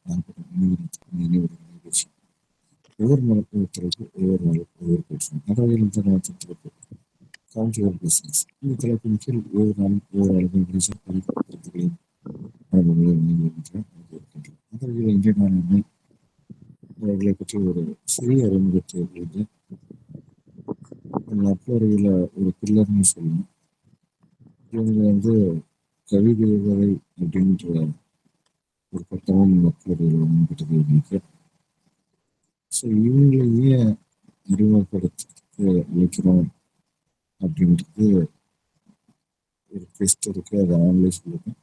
நிகழ்ச்சி. ஒவ்வொரு மருத்துவத்திற்கு ஒவ்வொரு நாள் ஒவ்வொரு பேசுவோம். அதாவது இந்த நட்சத்திரக்கு கவுண்ட் யுவர் பிளஸிங்ஸ். இந்த தலைப்பின் கீழ் ஒவ்வொரு நாளும் ஒவ்வொரு அளவின் கருத்துக்களையும் அனுபவங்களையும் இருக்கின்றன. அதாவது இன்றைய நாள் அவர்களை பற்றி ஒரு சிறிய அறிமுகத்தை எழுதி நட்புறையில ஒரு பில்லர்னு சொல்லணும். இவங்க கவிதை அப்படின்ற ஒரு பட்டமும் நட்புறையில் வழங்கப்பட்டது இவங்களுக்கு. ஸோ இவங்களையே அறிமுகப்படுத்துறதுக்கு வைக்கிறோம் அப்படின்றது ஒரு டெஸ்ட் இருக்கு. அதை ஆன்லைன் சொல்லுங்க.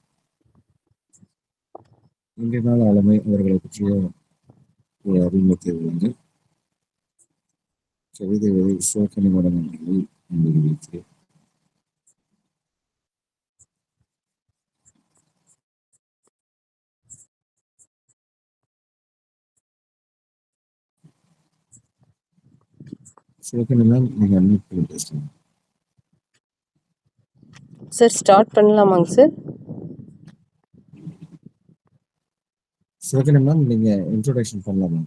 இன்றைய நாள் ஆளுமை அவர்களை பற்றிய ஒரு அறிமுகத்தை வந்து கவிதை சிவக்கணி மடங்களில் வைக்கிறேன். சிவக்கணி மேம், நீங்க அன்மியூட் பண்ணி பேசலாம். சார் ஸ்டார்ட் பண்ணலாமாங்க சார்? சிவக்கணி மேம், நீங்க இன்ட்ரோடக்ஷன் பண்ணலாமா?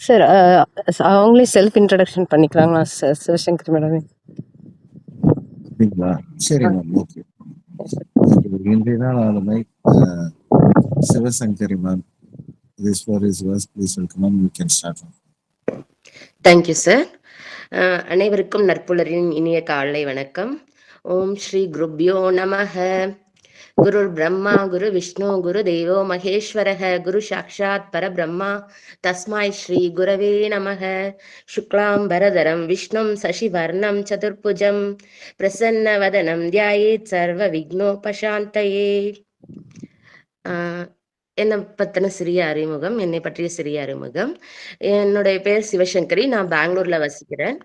சார் அவங்களே செல்ஃப் இன்ட்ரடக்ஷன் பண்ணிக்கலாங்களா சார்? சிவசங்கரி மேடமே. அப்படிங்களா? சரி மேம், ஓகே. இன்றைய நாள் ஆளுமை Sivasankari ma'am. This floor is yours. Please welcome ma'am. You can start. Thank you sir. அனைவருக்கும் நற்புலரின் இனிய காலை வணக்கம். ஓம் ஸ்ரீ குருப்யோ நமஹ. குரு பிரம்மா குரு விஷ்ணு குரு தேவோ மகேஸ்வரஹ. குரு சாக்ஷாத் பரபிரம்மா தஸ்மாய் ஸ்ரீ குரவே நமஹ. சுக்லாம் பரதரம் விஷ்ணும் சசிவர்ணம் சதுர்புஜம் பிரசன்ன வதனம் தியாயேத் சர்வ விக்னோபசாந்தயே. என்னை பற்றின சிறிய அறிமுகம், என்னை பற்றிய சிறிய அறிமுகம். என்னுடைய பேர் சிவசங்கரி. நான் பெங்களூர்ல வசிக்கிறேன்.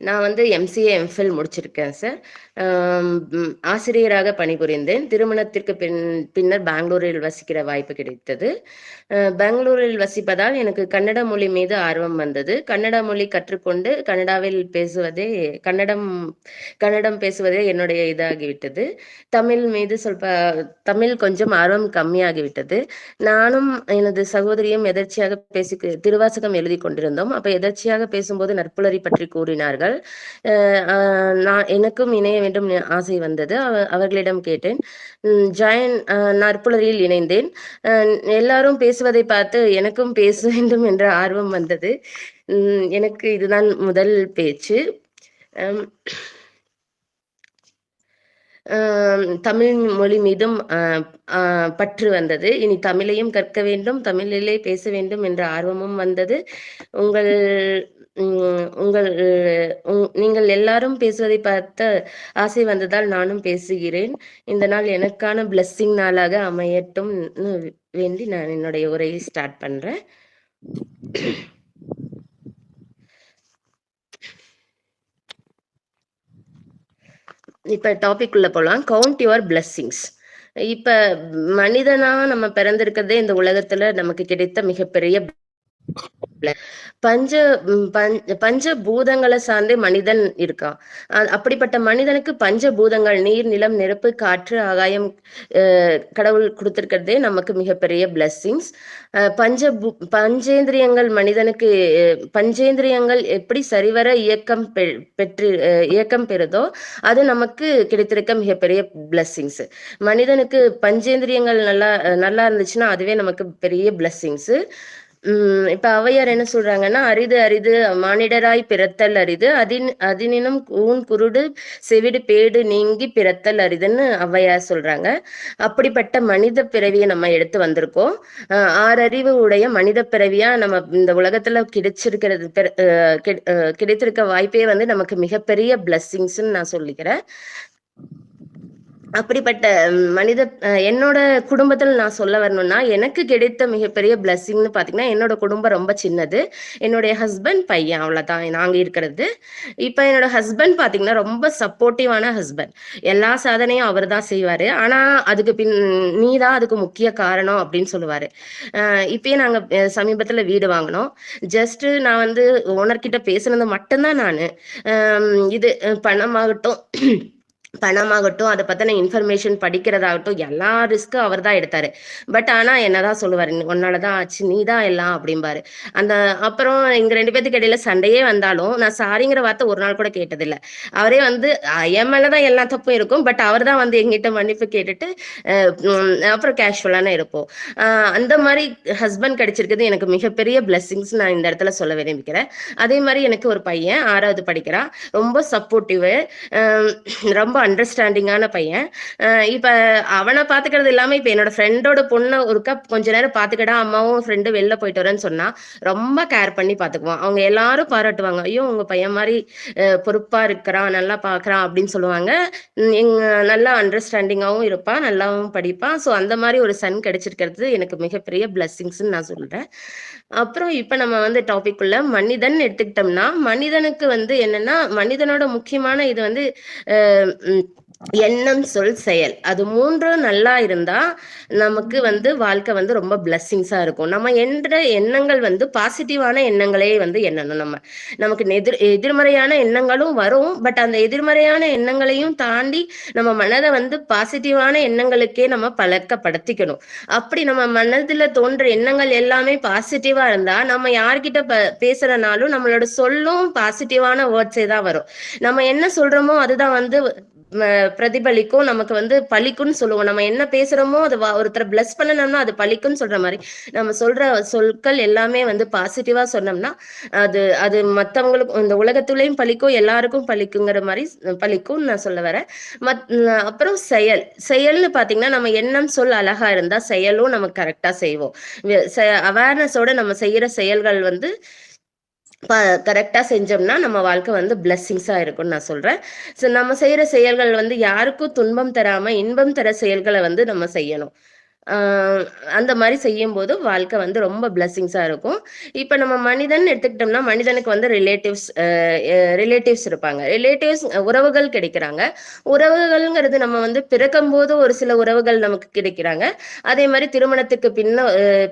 நான் எம்சிஏ எம்ஃபில் முடிச்சிருக்கேன் சார். ஆசிரியராக பணிபுரிந்தேன். திருமணத்திற்கு பின்னர் பெங்களூரில் வசிக்கிற வாய்ப்பு கிடைத்தது. பெங்களூரில் வசிப்பதால் எனக்கு கன்னட மொழி மீது ஆர்வம் வந்தது. கன்னட மொழி கற்றுக்கொண்டு கன்னடாவில் கன்னடம் பேசுவதே என்னுடைய இதாகிவிட்டது. தமிழ் கொஞ்சம் ஆர்வம் கம்மியாகிவிட்டது. நானும் எனது சகோதரியும் எதர்ச்சியாக திருவாசகம் எழுதி கொண்டிருந்தோம். அப்ப எதர்ச்சியாக பேசும்போது நற்புலரி பற்றி கூறினார்கள். எனக்கும் இணைய வேண்டும் ஆசை வந்தது. அவர்களிடம் கேட்டேன். நற்புலரியில் இணைந்தேன். எல்லாரும் பேசுவதை பார்த்து எனக்கும் பேச வேண்டும் என்ற ஆர்வம் வந்தது. எனக்கு இதுதான் முதல் பேச்சு. தமிழ் மொழி மீதும் பற்று வந்தது. இனி தமிழையும் கற்க வேண்டும், தமிழிலே பேச வேண்டும் என்ற ஆர்வமும் வந்தது. நீங்கள் எல்லாரும் பேசுவதை பார்த்த ஆசை வந்ததால் நானும் பேசுகிறேன். இந்த நாள் எனக்கான பிளஸ்ஸிங் நாளாக அமையட்டும் வேண்டி நான் என்னுடைய உரையை ஸ்டார்ட் பண்றேன். இப்ப டாபிக் உள்ள போலாம். Count your blessings. இப்ப மனிதனா நம்ம பிறந்திருக்கிறதே இந்த உலகத்துல நமக்கு கிடைத்த மிகப்பெரிய பஞ்சபூதங்களை சார்ந்தே மனிதன் இருக்கான். அப்படிப்பட்ட மனிதனுக்கு பஞ்சபூதங்கள் நீர், நிலம், நெருப்பு, காற்று, ஆகாயம் கடவுள் கொடுத்திருக்கிறதே நமக்கு மிகப்பெரிய பிளஸ்ஸிங்ஸ். பஞ்சேந்திரியங்கள் மனிதனுக்கு பஞ்சேந்திரியங்கள் எப்படி சரிவர இயக்கம் பெறுதோ அது நமக்கு கிடைத்திருக்க மிகப்பெரிய பிளஸ்ஸிங்ஸ். மனிதனுக்கு பஞ்சேந்திரியங்கள் நல்லா இருந்துச்சுன்னா அதுவே நமக்கு பெரிய பிளஸ்ஸிங்ஸ். இப்ப ஔவையார் என்ன சொல்றாங்கன்னா, அரிது அரிது மானிடராய் பிறத்தல் அரிது, அதினினும் ஊன் குருடு செவிடு பேடு நீங்கி பிறத்தல் அரிதுன்னு ஔவையார் சொல்றாங்க. அப்படிப்பட்ட மனித பிறவியை நம்ம எடுத்து வந்திருக்கோம். 6 அறிவு உடைய மனித பிறவியா நம்ம இந்த உலகத்துல கிடைத்திருக்க வாய்ப்பே நமக்கு மிகப்பெரிய பிளஸ்ஸிங்ஸ்ன்னு நான் சொல்லிக்கிறேன். அப்படிப்பட்ட என்னோட குடும்பத்தில் நான் சொல்ல வரணும்னா, எனக்கு கிடைத்த மிகப்பெரிய பிளஸ்ஸிங்னு பார்த்தீங்கன்னா, என்னோட குடும்பம் ரொம்ப சின்னது. என்னுடைய ஹஸ்பண்ட், பையன், அவ்வளோதான் நாங்க இருக்கிறது. இப்போ என்னோட ஹஸ்பண்ட் பார்த்தீங்கன்னா ரொம்ப சப்போர்ட்டிவான ஹஸ்பண்ட். எல்லா சாதனையும் அவர் தான் செய்வாரு. ஆனா அதுக்கு நீ தான் அதுக்கு முக்கிய காரணம் அப்படின்னு சொல்லுவாரு. இப்பயே நாங்க சமீபத்துல வீடு வாங்கினோம். ஜஸ்ட் நான் ஓனர்கிட்ட பேசுனது மட்டும்தான். நான் இது பணமாகட்டும் பணமாகட்டும், அத பத்தின இன்ஃபர்மேஷன் படிக்கிறதாகட்டும், எல்லா ரிஸ்க்கும் அவர் தான் எடுத்தாரு. பட் ஆனா என்னதான் சொல்லுவாரு, "உன்னால தான் ஆச்சு. நீ தான் எல்லாம்" அப்படிம்பாரு. அந்த அப்புறம் எங்க 2 பேத்துக்கு இடையில சண்டையே வந்தாலும், நான் சாரிங்கிற வார்த்தை ஒரு நாள் கூட கேட்டதில்ல. அவரே வந்து என் மேல தான் எல்லா தப்பும் இருக்கும். பட் அவர் தான் வந்து என்கிட்ட மன்னிப்பு கேட்டுட்டு, அப்புறம் கேஷுவலான இருப்போம். அ அந்த மாரி ஹஸ்பண்ட் கிடைச்சிருக்கிறது எனக்கு மிகப்பெரிய பிளெஸ்ஸிங்ஸ் நான் இந்த இடத்துல சொல்ல விரும்பிக்கிறேன். அதே மாரி எனக்கு ஒரு பையன் 6வது படிக்கிறான். ரொம்ப சப்போர்ட்டிவ். அ ரொம்ப அண்டர்ஸ்டாண்டிங்கான பையன். இப்ப அவன பாத்துக்கிறது இல்லாம, இப்ப என்னோட ஃப்ரெண்டோட பொண்ண ஒருக்கா கொஞ்ச நேரம் பாத்துக்கடா, அம்மாவும் ஃப்ரெண்டும் வெளில போயிட்டு வரேன்னு சொன்னா, ரொம்ப கேர் பண்ணி பாத்துக்குவான். அவங்க எல்லாரும் பாராட்டுவாங்க. "ஐயோ! உங்க பையன் மாரி பொறுப்பா இருக்கிறான், நல்லா பாக்குறான்" அப்படின்னு சொல்லுவாங்க. எங்க நல்லா அண்டர்ஸ்டாண்டிங்காவும் இருப்பான், நல்லாவும் படிப்பான். ஸோ அந்த மாரி ஒரு சன் கிடைச்சிருக்கிறது எனக்கு மிகப்பெரிய பிளெஸ்ஸிங்ஸ்ன்னு நான் சொல்றேன். அப்புறம் இப்ப நம்ம வந்து டாபிக் உள்ள மனிதன் எடுத்துக்கிட்டோம்னா, மனிதனுக்கு வந்து என்னன்னா, மனிதனோட முக்கியமான இது வந்து அ ம் எண்ணம், சொல், செயல். அது 3ம் நல்லா இருந்தா, நமக்கு வந்து வாழ்க்கை வந்து ரொம்ப பிளெஸ்ஸிங்ஸா இருக்கும். நம்ம என்ற எண்ணங்கள் வந்து பாசிட்டிவான எண்ணங்களே வந்து எண்ணணும் நம்ம. நமக்கு எதிர்மறையான எண்ணங்களும் வரும். பட் அந்த எதிர்மறையான எண்ணங்களையும் தாண்டி நம்ம மனத வந்து பாசிட்டிவான எண்ணங்களுக்கே நம்ம பழக்கப்படுத்திக்கணும். அப்படி நம்ம மனதுல தோன்ற எண்ணங்கள் எல்லாமே பாசிட்டிவா இருந்தா, நம்ம யார்கிட்ட பேசுறனாலும் நம்மளோட சொல்லும் பாசிட்டிவான வேர்ட்ஸே தான் வரும். நம்ம என்ன சொல்றோமோ அதுதான் வந்து பிரதிபலிக்கும். நமக்கு வந்து பலிக்கும்னு சொல்லுவோம். நம்ம என்ன பேசுறோமோ அது ஒருத்தரை பிளஸ் பண்ணணும்னா அது பலிக்கும்னு சொல்ற மாதிரி, நம்ம சொல்ற சொற்கள் எல்லாமே வந்து பாசிட்டிவா சொன்னோம்னா அது அது மத்தவங்களுக்கும் இந்த உலகத்துலயும் பலிக்கும், எல்லாருக்கும் பலிக்குங்கிற மாதிரி பலிக்கும்னு நான் சொல்ல வரேன். அப்புறம் செயல்னு பாத்தீங்கன்னா, நம்ம எண்ணம் சொல் அழகா இருந்தா செயலும் நம்ம கரெக்டா செய்வோம். அவேர்னஸோட நம்ம செய்யற செயல்கள் வந்து கரெக்டா செஞ்சோம்னா நம்ம வாழ்க்கை வந்து பிளெஸ்ஸிங்ஸா இருக்கும்னு நான் சொல்றேன். ஸோ நம்ம செய்யற செயல்கள் வந்து யாருக்கும் துன்பம் தராம இன்பம் தர செயல்களை வந்து நம்ம செய்யணும். அந்த மாதிரி செய்யும்போது வாழ்க்கை வந்து ரொம்ப பிளெஸ்ஸிங்ஸா இருக்கும். இப்ப நம்ம மனிதன் எடுத்துக்கிட்டோம்னா, மனிதனுக்கு வந்து ரிலேட்டிவ்ஸ் இருப்பாங்க. உறவுகள் கிடைக்கிறாங்க. உறவுகள்ங்கிறது நம்ம வந்து பிறக்கும்போது ஒரு சில உறவுகள் நமக்கு கிடைக்கிறாங்க. அதே மாதிரி திருமணத்துக்கு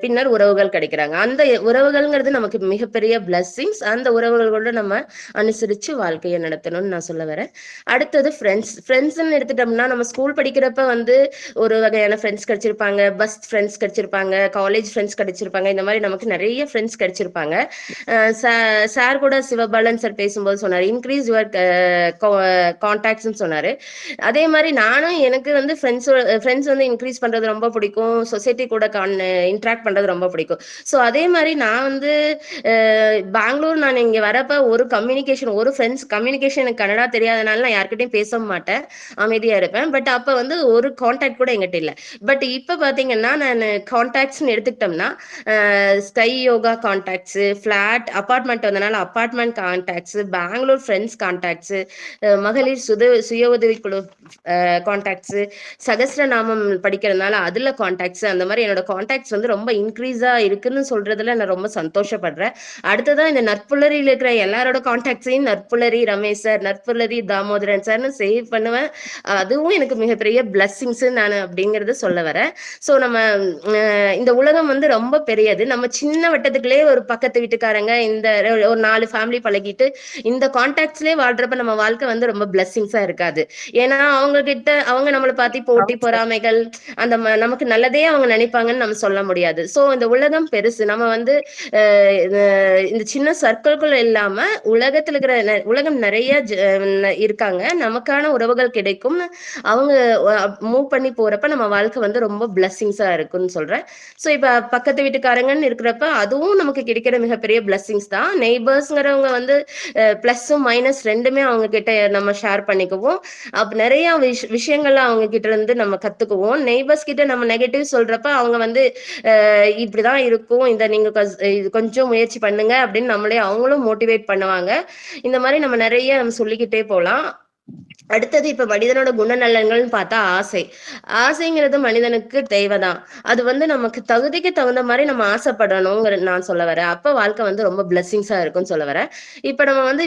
பின்னர் உறவுகள் கிடைக்கிறாங்க. அந்த உறவுகள்ங்கிறது நமக்கு மிகப்பெரிய பிளெஸ்ஸிங்ஸ். அந்த உறவுகளோட நம்ம அனுசரிச்சு வாழ்க்கையை நடத்தணும்னு நான் சொல்ல வரேன். அடுத்தது ஃப்ரெண்ட்ஸ்ன்னு எடுத்துட்டோம்னா, நம்ம ஸ்கூல் படிக்கிறப்ப வந்து ஒரு வகையான ஃப்ரெண்ட்ஸ் கிடைச்சிருப்பாங்க, பஸ் ஃப்ரெண்ட்ஸ் கிடைச்சிருப்பாங்க, காலேஜ் ஃப்ரெண்ட்ஸ் கிடைச்சிருப்பாங்க. இந்த மாதிரி நமக்கு நிறைய ஃப்ரெண்ட்ஸ் கிடைச்சிருப்பாங்க. சார் கூட சிவபாலன் சார் பேசும்போது சொன்னார், இன்க்ரீஸ் யுவர் கான்டாக்ட்ஸ்ன்னு சொன்னாரு. அதே மாதிரி நானும் எனக்கு வந்து ஃப்ரெண்ட்ஸ் வந்து இன்க்ரீஸ் பண்றது ரொம்ப பிடிக்கும். சொசைட்டி கூட இன்ட்ராக்ட் பண்றது ரொம்ப பிடிக்கும். ஸோ அதே மாதிரி நான் வந்து பெங்களூர் நான் இங்க வரப்ப ஒரு ஃப்ரெண்ட்ஸ் கம்யூனிகேஷன் எனக்கு கன்னடா தெரியாதனால நான் யார்கிட்டயும் பேச மாட்டேன், அமைதியா இருப்பேன். பட் அப்ப வந்து ஒரு கான்டாக்ட் கூட எங்கிட்ட இல்லை. பட் இப்ப பாத்தீங்கன்னா நான் கான்டாக்ட்ஸ்ன்னு எடுத்துக்கிட்டோம்னா, sky yoga contacts, flat apartment வந்தனால apartment contacts, Bangalore friends contacts, மகளிர் சுய உதவி குழு கான்டாக்ட்ஸ், சகஸ்ரநாமம் படிக்கிறதுனால அதுல கான்டாக்ட்ஸ், அந்த மாதிரி என்னோட கான்டாக்ட்ஸ் வந்து ரொம்ப இன்க்ரீஸா இருக்குன்னு சொல்றதுல நான் ரொம்ப சந்தோஷப்படுறேன். அடுத்ததான் இந்த நற்புலரியில் இருக்கிற எல்லாரோட கான்டாக்ட்ஸையும் நற்புலரி ரமேஷ் சார், நற்புலரி தாமோதரன் சார்னு சேவ் பண்ணுவேன். அதுவும் எனக்கு மிகப்பெரிய பிளஸ்ஸிங்ஸ் நான் அப்படிங்கறத சொல்ல வரேன். ஸோ நம்ம இந்த உலகம் வந்து ரொம்ப பெரியது. நம்ம சின்ன வட்டத்துக்குள்ளே ஒரு பக்கத்து வீட்டுக்காரங்க இந்த ஒரு 4 ஃபேமிலி பழகிட்டு இந்த கான்டாக்ட்ஸ்லயே வாழ்றப்ப நம்ம வாழ்க்கை வந்து ரொம்ப பிளஸ்ஸிங்ஸா இருக்காது. ஏன்னா அவங்க நம்மளை பார்த்து போட்டி பொறாமைகள் அந்த நமக்கு நல்லதே அவங்க நினைப்பாங்கன்னு நம்ம சொல்ல முடியாது. ஸோ இந்த உலகம் பெருசு. நம்ம வந்து இந்த சின்ன சர்க்கிள்குள்ள இல்லாம உலகம் நிறைய இருக்காங்க. நமக்கான உறவுகள் கிடைக்கும். அவங்க மூவ் பண்ணி போறப்ப நம்ம வாழ்க்கை வந்து ரொம்ப பிளஸ்ஸிங்ஸா இருக்குன்னு சொல்றேன். ஸோ இப்ப பக்கத்து வீட்டுக்காரங்கன்னு இருக்கிறப்ப அதுவும் நமக்கு கிடைக்கிற மிகப்பெரிய பிளஸ்ஸிங்ஸ் தான். நெய்பர்ஸ்ங்கிறவங்க வந்து பிளஸ்ஸும் மைனஸ் ரெண்டுமே அவங்க கிட்ட நம்ம ஷேர் பண்ணிக்குவோம். அப்ப நிறைய விஷயங்கள்ல அவங்க கிட்ட இருந்து நம்ம கத்துக்குவோம். நெய்பர்ஸ் கிட்ட நம்ம நெகட்டிவ் சொல்றப்ப அவங்க வந்து இப்படிதான் இருக்கும், இதை நீங்க கொஞ்சம் முயற்சி பண்ணுங்க அப்படின்னு நம்மளே அவங்களும் மோட்டிவேட் பண்ணுவாங்க. இந்த மாதிரி நம்ம நிறைய நம்ம சொல்லிக்கிட்டே போலாம். அடுத்தது இப்ப மனிதனோட குணநலன்கள்னு பார்த்தா ஆசைங்கிறது மனிதனுக்கு தேவைதான். அது வந்து நமக்கு தகுதிக்கு தகுந்த மாதிரி நம்ம ஆசைப்படணுங்கிற நான் சொல்ல வரேன். அப்ப வாழ்க்கை வந்து ரொம்ப பிளஸ்ஸிங்ஸா இருக்கும்னு சொல்ல வரேன். இப்ப நம்ம வந்து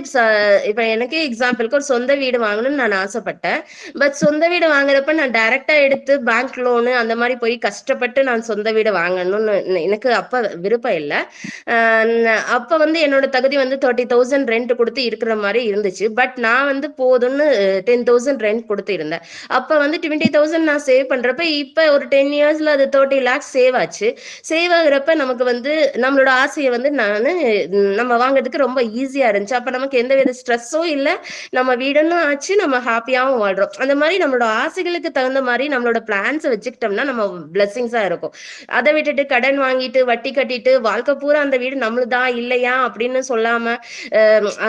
இப்ப எனக்கே எக்ஸாம்பிளுக்கு ஒரு சொந்த வீடு வாங்கணும்னு நான் ஆசைப்பட்டேன். பட் சொந்த வீடு வாங்குறப்ப நான் டைரக்டா எடுத்து பேங்க் லோனு அந்த மாதிரி போய் கஷ்டப்பட்டு நான் சொந்த வீடு வாங்கணும்னு எனக்கு அப்ப விருப்பம் இல்லை. அப்ப வந்து என்னோட தகுதி வந்து 30,000 ரெண்ட் கொடுத்து இருக்கிற மாதிரி இருந்துச்சு. பட் நான் வந்து போதும்னு 10,000 ரெண்ட் கொடுத்து இருந்தேன். அப்ப வந்து 20,000 நான் சேவ் பண்றப்ப இப்ப ஒரு 10 இயர்ஸ்ல அது 30 lakhs சேவ் ஆச்சு. சேவ் ஆகுறப்ப நமக்கு வந்து நம்மளோட ஆசையை வந்து நம்ம வாங்குறதுக்கு ரொம்ப ஈஸியா இருந்துச்சு. அப்ப நமக்கு எந்த வித ஸ்ட்ரெஸ்ஸும் இல்ல, நம்ம வீடுன்னு ஆச்சு, நம்ம ஹாப்பியாவும் வாழ்றோம். அந்த மாதிரி நம்மளோட ஆசைகளுக்கு தகுந்த மாதிரி நம்மளோட பிளான்ஸை வச்சுக்கிட்டோம்னா நம்ம பிளெஸிங்ஸா இருக்கும். அதை விட்டுட்டு கடன் வாங்கிட்டு வட்டி கட்டிட்டு வாழ்க்கை பூரா அந்த வீடு நம்மளுதா இல்லையா அப்படின்னு சொல்லாம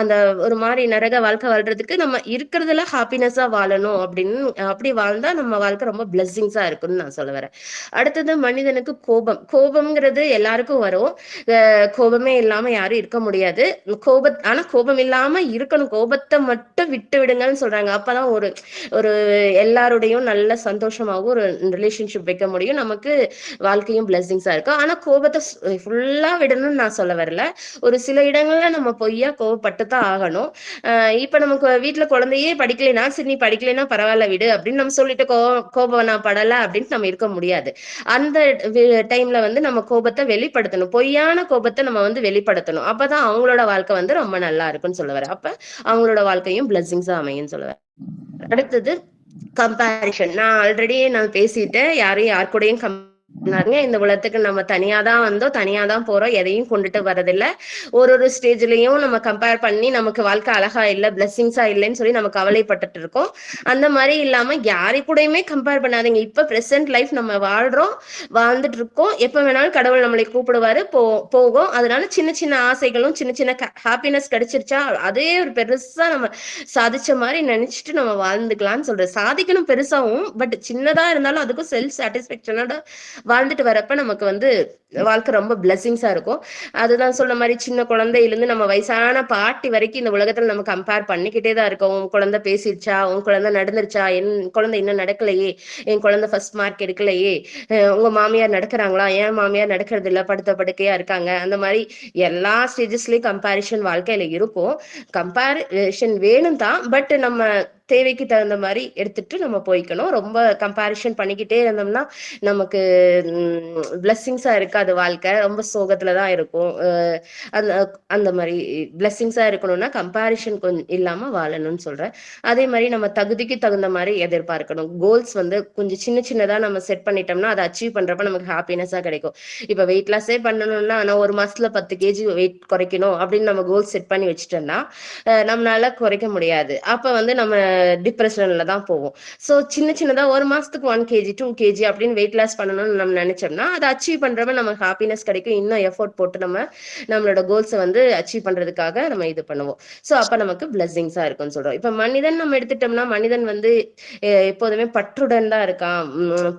அந்த ஒரு மாதிரி நரக வாழ்க்கை வாழ்றதுக்கு நம்ம இருக்கிறதுல ஹாப்பினஸா வாழணும் அப்படின்னு அப்படி வாழ்ந்தா நம்ம வாழ்க்கை ரொம்ப பிளெஸிங்ஸா இருக்கும்னு நான் சொல்ல வரேன். அடுத்தது மனிதனுக்கு கோபம்ங்கிறது எல்லாருக்கும் வரும். கோபமே இல்லாம யாரும் இருக்க முடியாது. ஆனா கோபம் இல்லாம இருக்கணும். கோபத்தை மட்டும் விட்டு விடுங்கன்னு சொல்றாங்க. அப்பதான் ஒரு ஒரு எல்லாருடையும் நல்ல சந்தோஷமாகவும் ஒரு ரிலேஷன்ஷிப் வைக்க முடியும். நமக்கு வாழ்க்கையும் பிளெஸிங்ஸா இருக்கும். ஆனா கோபத்தை ஃபுல்லா விடணும்னு நான் சொல்ல வரல. ஒரு சில இடங்கள்ல நம்ம பொய்யா கோவப்பட்டுதான் ஆகணும். இப்ப நமக்கு வீட்டுல குழந்தையே படிக்கலைன்னா, சரி நீ படிக்கலைன்னா பரவாயில்ல விடு அப்படின்னு நம்ம சொல்லிட்டு கோபம் நான் படல அப்படின்னு நம்ம இருக்க முடியாது. அந்த டைம்ல வந்து நம்ம கோபத்தை வெளிப்படுத்தணும். பொய்யான கோபத்தை நம்ம வந்து வெளிப்படுத்தணும். அப்பதான் அவங்களோட வாழ்க்கை வந்து ரொம்ப நல்லா இருக்குன்னு சொல்ல வரேன். அப்ப அவங்களோட வாழ்க்கையும் பிளெஸிங்ஸா அமையும் சொல்லுவேன். அடுத்தது கம்பேரிஷன். நான் ஆல்ரெடி பேசிட்டேன். யார் கூடயும் இந்த உலகத்துக்கு நம்ம தனியாதான் வந்தோம், தனியாதான் போறோம், எதையும் கொண்டுட்டு வரதில்ல. ஒரு ஸ்டேஜ்லயும் நம்ம கம்பேர் பண்ணி நமக்கு வாழ்க்கை அழகா இல்ல, பிளெஸிங்ஸா இல்லைன்னு சொல்லி நம்ம கவலைப்பட்டுட்டு இருக்கோம். அந்த மாதிரி இல்லாம யாரை கூடயுமே கம்பேர் பண்ணாதீங்க. இப்ப பிரசன்ட் லைஃப் நம்ம வாழ்ந்துட்டு இருக்கோம். எப்ப வேணாலும் கடவுள் நம்மளை கூப்பிடுவாரு, போகும். அதனால சின்ன சின்ன ஆசைகளும் சின்ன சின்ன ஹாப்பினஸ் கிடைச்சிருச்சா அதே ஒரு பெருசா நம்ம சாதிச்ச மாதிரி நினைச்சிட்டு நம்ம வாழ்ந்துக்கலாம்னு சொல்றேன். சாதிக்கணும் பெருசாவும், பட் சின்னதா இருந்தாலும் அதுக்கும் செல்ஃப் சாட்டிஸ்பேக்ஷனோட வாழ்ந்துட்டு வரப்ப நமக்கு வந்து வாழ்க்கை ரொம்ப பிளெஸிங்ஸா இருக்கும். அதுதான் சொன்ன மாதிரி சின்ன குழந்தையிலிருந்து நம்ம வயசான பாட்டி வரைக்கும் இந்த உலகத்துல நம்ம கம்பேர் பண்ணிக்கிட்டே தான் இருக்கோம். உன் குழந்தை பேசிடுச்சா, உன் குழந்தை நடந்துருச்சா, என் குழந்தை இன்னும் நடக்கலையே, என் குழந்தை ஃபர்ஸ்ட் மார்க் எடுக்கலையே, உங்க மாமியார் நடக்கிறாங்களா, என் மாமியார் நடக்கிறது இல்ல, படுத்த படுக்கையா இருக்காங்க. அந்த மாதிரி எல்லா ஸ்டேஜஸ்லயும் கம்பேரிஷன் வாழ்க்கையில இருக்கும். கம்பேரிஷன் வேணும் தான், பட் நம்ம தேவைக்கு தகுந்த மாதிரி எடுத்துட்டு நம்ம போய்க்கணும். ரொம்ப கம்பேரிஷன் பண்ணிக்கிட்டே இருந்தோம்னா நமக்கு பிளெஸிங்ஸா இருக்காது. வாழ்க்கை ரொம்ப சோகத்துலதான் இருக்கும். அந்த அந்த மாதிரி பிளெஸிங்ஸா இருக்கணும்னா கம்பேரிஷன் கொஞ்சம் இல்லாம வாழணும்னு சொல்றேன். அதே மாதிரி நம்ம தகுதிக்கு தகுந்த மாதிரி எதிர்பார்க்கணும். கோல்ஸ் வந்து கொஞ்சம் சின்ன சின்னதா நம்ம செட் பண்ணிட்டோம்னா அதை அச்சீவ் பண்றப்ப நமக்கு ஹாப்பினஸா கிடைக்கும். இப்ப வெயிட் லாஸே பண்ணணும்னா நான் ஒரு மாசத்துல 10 kg வெயிட் குறைக்கணும் அப்படின்னு நம்ம கோல் செட் பண்ணி வச்சுட்டோம்னா நம்மளால குறைக்க முடியாது. அப்ப வந்து நம்ம டிப்ரெஷன்ல தான் போவோம். ஸோ சின்ன சின்னதா ஒரு மாசத்துக்கு 1 kg 2 kg அப்படின்னு வெயிட் லாஸ் பண்ணணும்னு நம்ம நினைச்சோம்னா அதை அச்சீவ் பண்றப்ப நமக்கு ஹாப்பினஸ் கிடைக்கும். இன்னும் எஃபோர்ட் போட்டு நம்மளோட கோல்ஸை வந்து அச்சீவ் பண்றதுக்காக நம்ம இது பண்ணுவோம். ஸோ அப்ப நமக்கு பிளெஸிங்ஸா இருக்கும்னு சொல்றோம். இப்ப மனிதன் நம்ம எடுத்துட்டோம்னா மனிதன் வந்து எப்போதுமே பற்றுடன் தான் இருக்கான்.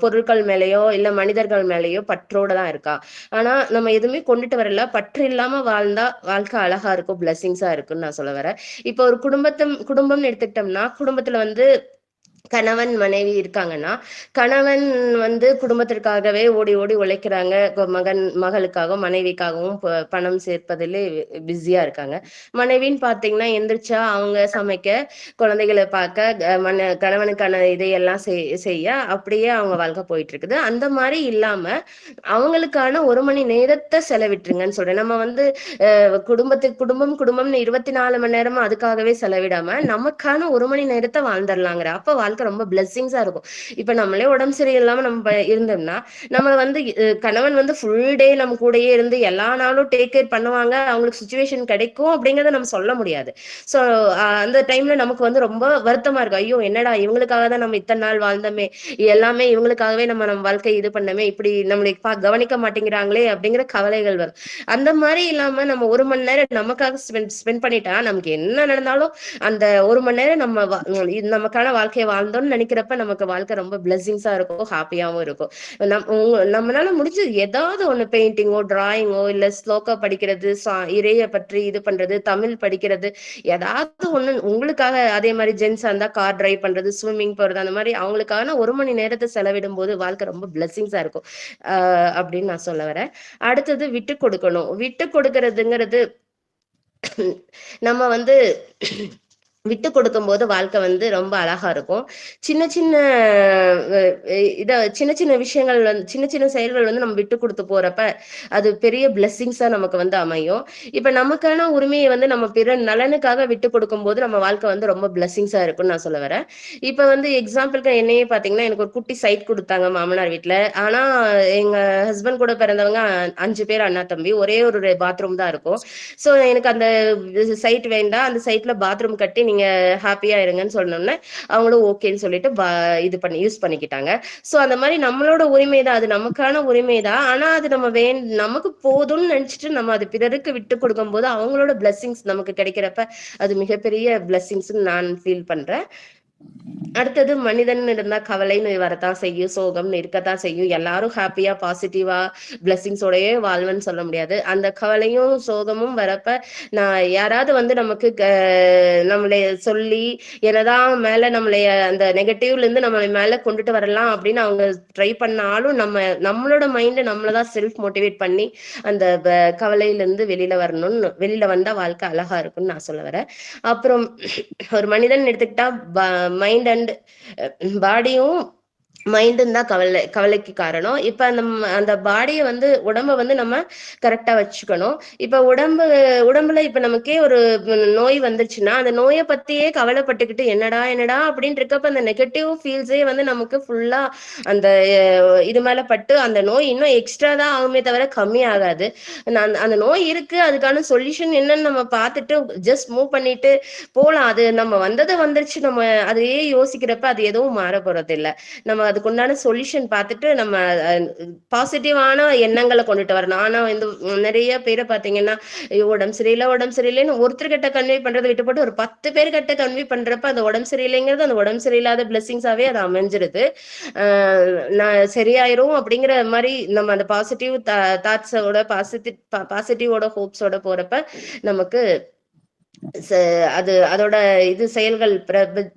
பொருட்கள் மேலேயோ இல்ல மனிதர்கள் மேலேயோ பற்றோட தான் இருக்கான். ஆனா நம்ம எதுவுமே கொண்டுட்டு வரல. பற்று இல்லாம வாழ்ந்தா வாழ்க்கை அழகா இருக்கும், பிளெஸிங்ஸா இருக்கும்னு நான் சொல்ல வரேன். இப்போ ஒரு குடும்பம்னு எடுத்துக்கிட்டோம்னா குடும்பத்துல வந்து கணவன் மனைவி இருக்காங்கன்னா கணவன் வந்து குடும்பத்திற்காகவே ஓடி ஓடி உழைக்கிறாங்க. மகளுக்காகவும் மனைவிக்காகவும் பணம் சேர்ப்பதிலே பிஸியா இருக்காங்க. மனைவின்னு பாத்தீங்கன்னா எந்திரிச்சா அவங்க சமைக்க, குழந்தைகளை பார்க்க, கணவனுக்கான இதையெல்லாம் செய்ய அப்படியே அவங்க வாழ்க்கை போயிட்டு இருக்குது. அந்த மாதிரி இல்லாம அவங்களுக்கான 1 மணி நேரத்தை செலவிட்டுருங்கன்னு சொல்றேன். நம்ம வந்து குடும்பம்னு 24 மணி நேரமும் அதுக்காகவே செலவிடாம நமக்கான 1 மணி நேரத்தை வாழ்ந்துடலாங்கிற அப்ப வாழ்க்கை ரொம்ப பிளெஸிங்ஸா இருக்கும். இப்ப நம்மளே உடம்பு சரியில்லாம நம்ம இருந்தோம்னா நம்ம வந்து கணவன் வந்து ஃபுல் டே நம்ம கூடயே இருந்து எல்லா நாளும் டேக் கேர் பண்ணுவாங்க, அவங்களுக்கு சுச்சுவேஷன் கிடைக்கும் அப்படிங்கறத நம்ம சொல்ல முடியாது. ஸோ அந்த டைம்ல நமக்கு வந்து ரொம்ப வருத்தமா இருக்கும். ஐயோ என்னடா இவங்களுக்காக தான் நம்ம இத்தனை நாள் வாழ்ந்தோமே, எல்லாமே இவங்களுக்காகவே நம்ம வாழ்க்கை இது பண்ணமே, இப்படி நம்மளை கவனிக்க மாட்டேங்கிறாங்களே அப்படிங்கிற கவலைகள் வரும். அந்த மாதிரி இல்லாம நம்ம 1 மணி நேரம் நமக்காக ஸ்பெண்ட் பண்ணிட்டா நமக்கு என்ன நடந்தாலும் அந்த 1 மணி நேரம் நமக்கான வாழ்க்கையை வாழ்ந்தோம்னு நினைக்கிறப்ப நமக்கு வாழ்க்கை ரொம்ப பிளெஸிங்ஸா இருக்கும், ஹாப்பியாவும் இருக்கும். நம்மளால முடிஞ்சது ஏதாவது ஒண்ணு பெயிண்டிங்கோ டிராயிங்கோ இல்ல ஸ்லோகா படிக்கிறது, இறைய பற்றி இது பண்றது, தமிழ் படிக்கிறது, ஏதாவது ஒண்ணு உங்களுக்காக. அதே மாதிரி ஜென்ஸா இருந்தா கார் டிரைவ் பண்றது, ஸ்விம்மிங் போறது, அந்த மாதிரி அவங்களுக்கான 1 மணி நேரத்தை செலவிடும் போது வாழ்க்கை ரொம்ப பிளெஸிங்ஸா இருக்கும் அப்படின்னு நான் சொல்ல வரேன். அடுத்தது விட்டு கொடுக்கணும். விட்டு கொடுக்கறதுங்கிறது நம்ம வந்து விட்டு கொடுக்கும்போது வாழ்க்கை வந்து ரொம்ப அழகா இருக்கும். சின்ன சின்ன சின்ன சின்ன விஷயங்கள் வந்து சின்ன சின்ன செயல்கள் வந்து நம்ம விட்டு கொடுத்து போறப்ப அது பெரிய பிளெஸ்ஸிங்ஸா நமக்கு வந்து அமையும். இப்ப நமக்கான உரிமையை வந்து நம்ம பிற நலனுக்காக விட்டு கொடுக்கும்போது நம்ம வாழ்க்கை வந்து ரொம்ப பிளெஸ்ஸிங்ஸா இருக்கும்னு நான் சொல்ல வரேன். இப்ப வந்து எக்ஸாம்பிளுக்கு என்னையே பாத்தீங்கன்னா, எனக்கு ஒரு குட்டி சைட் கொடுத்தாங்க மாமனார் வீட்ல. ஆனா எங்க ஹஸ்பண்ட் கூட பிறந்தவங்க 5 பேர் அண்ணா தம்பி. ஒரே ஒரு பாத்ரூம் தான் இருக்கும். சோ எனக்கு அந்த சைட் வேண்டாம், அந்த சைட்ல பாத்ரூம் கட்டி நீங்க ஹாப்பியா இருங்கன்னு சொன்னோன்னே அவங்களும் ஓகேன்னு சொல்லிட்டு இது பண்ணி யூஸ் பண்ணிக்கிட்டாங்க. சோ அந்த மாதிரி நம்மளோட உரிமை தான், அது நமக்கான உரிமை தான். ஆனா அது நம்ம நமக்கு போதும்னு நினைச்சிட்டு நம்ம அது பிறருக்கு விட்டு கொடுக்கும் போது அவங்களோட பிளெஸிங்ஸ் நமக்கு கிடைக்கிறப்ப அது மிகப்பெரிய பிளெஸிங்ஸ் நான் ஃபீல் பண்றேன். அடுத்தது மனிதன் இருந்தா கவலைன்னு வரத்தான் செய்யும், சோகம்னு இருக்கத்தான் செய்யும். எல்லாரும் ஹாப்பியா பாசிட்டிவா பிளெஸிங்ஸோடயே வாழ்வன்னு சொல்ல முடியாது. அந்த கவலையும் சோகமும் வரப்ப நான் யாராவது வந்து நமக்கு நம்மளை சொல்லி என்னதான் மேல நம்மளைய அந்த நெகட்டிவ்ல இருந்து நம்மளை மேல கொண்டுட்டு வரலாம் அப்படின்னு அவங்க ட்ரை பண்ணாலும் நம்மளோட மைண்ட் நம்மளதான் செல்ஃப் மோட்டிவேட் பண்ணி அந்த கவலையில இருந்து வெளியில வந்தா வாழ்க்கை அழகா இருக்கும்னு நான் சொல்ல வரேன். அப்புறம் ஒரு மனிதன் எடுத்துக்கிட்டா மைண்ட் அண்ட் பாடியும் மைண்டும் தான் கவலைக்கு காரணம். இப்ப அந்த பாடியை வந்து உடம்ப வந்து நம்ம கரெக்டா வச்சுக்கணும். இப்ப உடம்புல இப்ப நமக்கே ஒரு நோய் வந்துருச்சுன்னா அந்த நோயை பத்தியே கவலைப்பட்டுக்கிட்டு என்னடா என்னடா அப்படின்னு இருக்கப்ப அந்த நெகட்டிவ் ஃபீல்ஸே வந்து நமக்கு ஃபுல்லா அந்த இது மேல பட்டு அந்த நோய் இன்னும் எக்ஸ்ட்ரா தான் ஆகுமே தவிர கம்மி ஆகாது. அந்த நோய் இருக்கு, அதுக்கான சொல்யூஷன் என்னன்னு நம்ம பார்த்துட்டு ஜஸ்ட் மூவ் பண்ணிட்டு போலாம். அது நம்ம வந்துருச்சு, நம்ம அதையே யோசிக்கிறப்ப அது எதுவும் மாற போறது இல்லை. நம்ம அதுக்குண்டான சொல்யூஷன் பார்த்துட்டு நம்ம பாசிட்டிவான எண்ணங்களை கொண்டுட்டு வரணும். ஆனா வந்து நிறைய பேரை பாத்தீங்கன்னா உடம்பு சரியில்லைன்னு ஒருத்தர்கிட்ட கன்வே பண்றதை விட்டு போட்டு ஒரு 10 பேர்கிட்ட கன்வே பண்றப்ப அந்த உடம்பு சரியில்லைங்கிறது அந்த உடம்பு சரியில்லாத பிளெஸிங்ஸாவே அது அமைஞ்சிருது. நான் சரியாயிரும் அப்படிங்கிற மாதிரி நம்ம அந்த பாசிட்டிவ் தாட்ஸோட பாசிட்டிவோட ஹோப்ஸோட போறப்ப நமக்கு அதோட இது செயல்கள்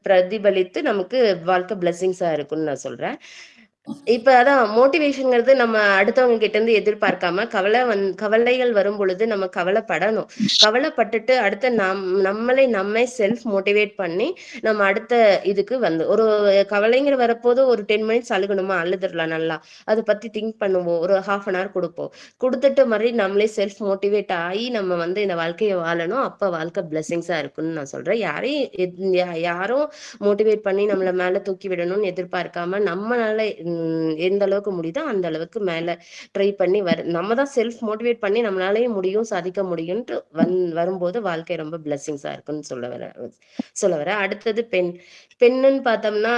பிரதிபலித்து நமக்கு வாழ்க்கை பிளெஸிங்ஸா இருக்கும்னு நான் சொல்றேன். இப்ப அதான் மோட்டிவேஷன்ங்கிறது நம்ம அடுத்தவங்க கிட்ட இருந்து எதிர்பார்க்காம கவலைகள் வரும் பொழுது நம்ம கவலைப்படணும். கவலைப்பட்டுட்டு அடுத்த நம்மை செல்ஃப் மோட்டிவேட் பண்ணி நம்ம அடுத்த இதுக்கு ஒரு கவலைங்கிற வரப்போது ஒரு 10 மினிட்ஸ் அழுகணுமா, அழுதுடலாம் நல்லா. அதை பத்தி திங்க் பண்ணுவோம், ஒரு 1/2 hour கொடுப்போம். கொடுத்துட்டு மாதிரி நம்மளே செல்ஃப் மோட்டிவேட் ஆகி நம்ம வந்து இந்த வாழ்க்கையை வாழணும். அப்ப வாழ்க்கை பிளெஸிங்ஸா இருக்குன்னு நான் சொல்றேன். யாரும் மோட்டிவேட் பண்ணி நம்மள மேல தூக்கி விடணும்னு எதிர்பார்க்காம நம்மளால எந்த அளவுக்கு முடியுதோ அந்த அளவுக்கு மேல ட்ரை பண்ணி நம்ம தான் செல்ஃப் மோட்டிவேட் பண்ணி நம்மளாலேயும் முடியும், சாதிக்க முடியும்ட்டு வரும்போது வாழ்க்கை ரொம்ப பிளெஸிங்ஸா இருக்குன்னு சொல்ல வர. அடுத்தது பெண்ணுன்னு பார்த்தோம்னா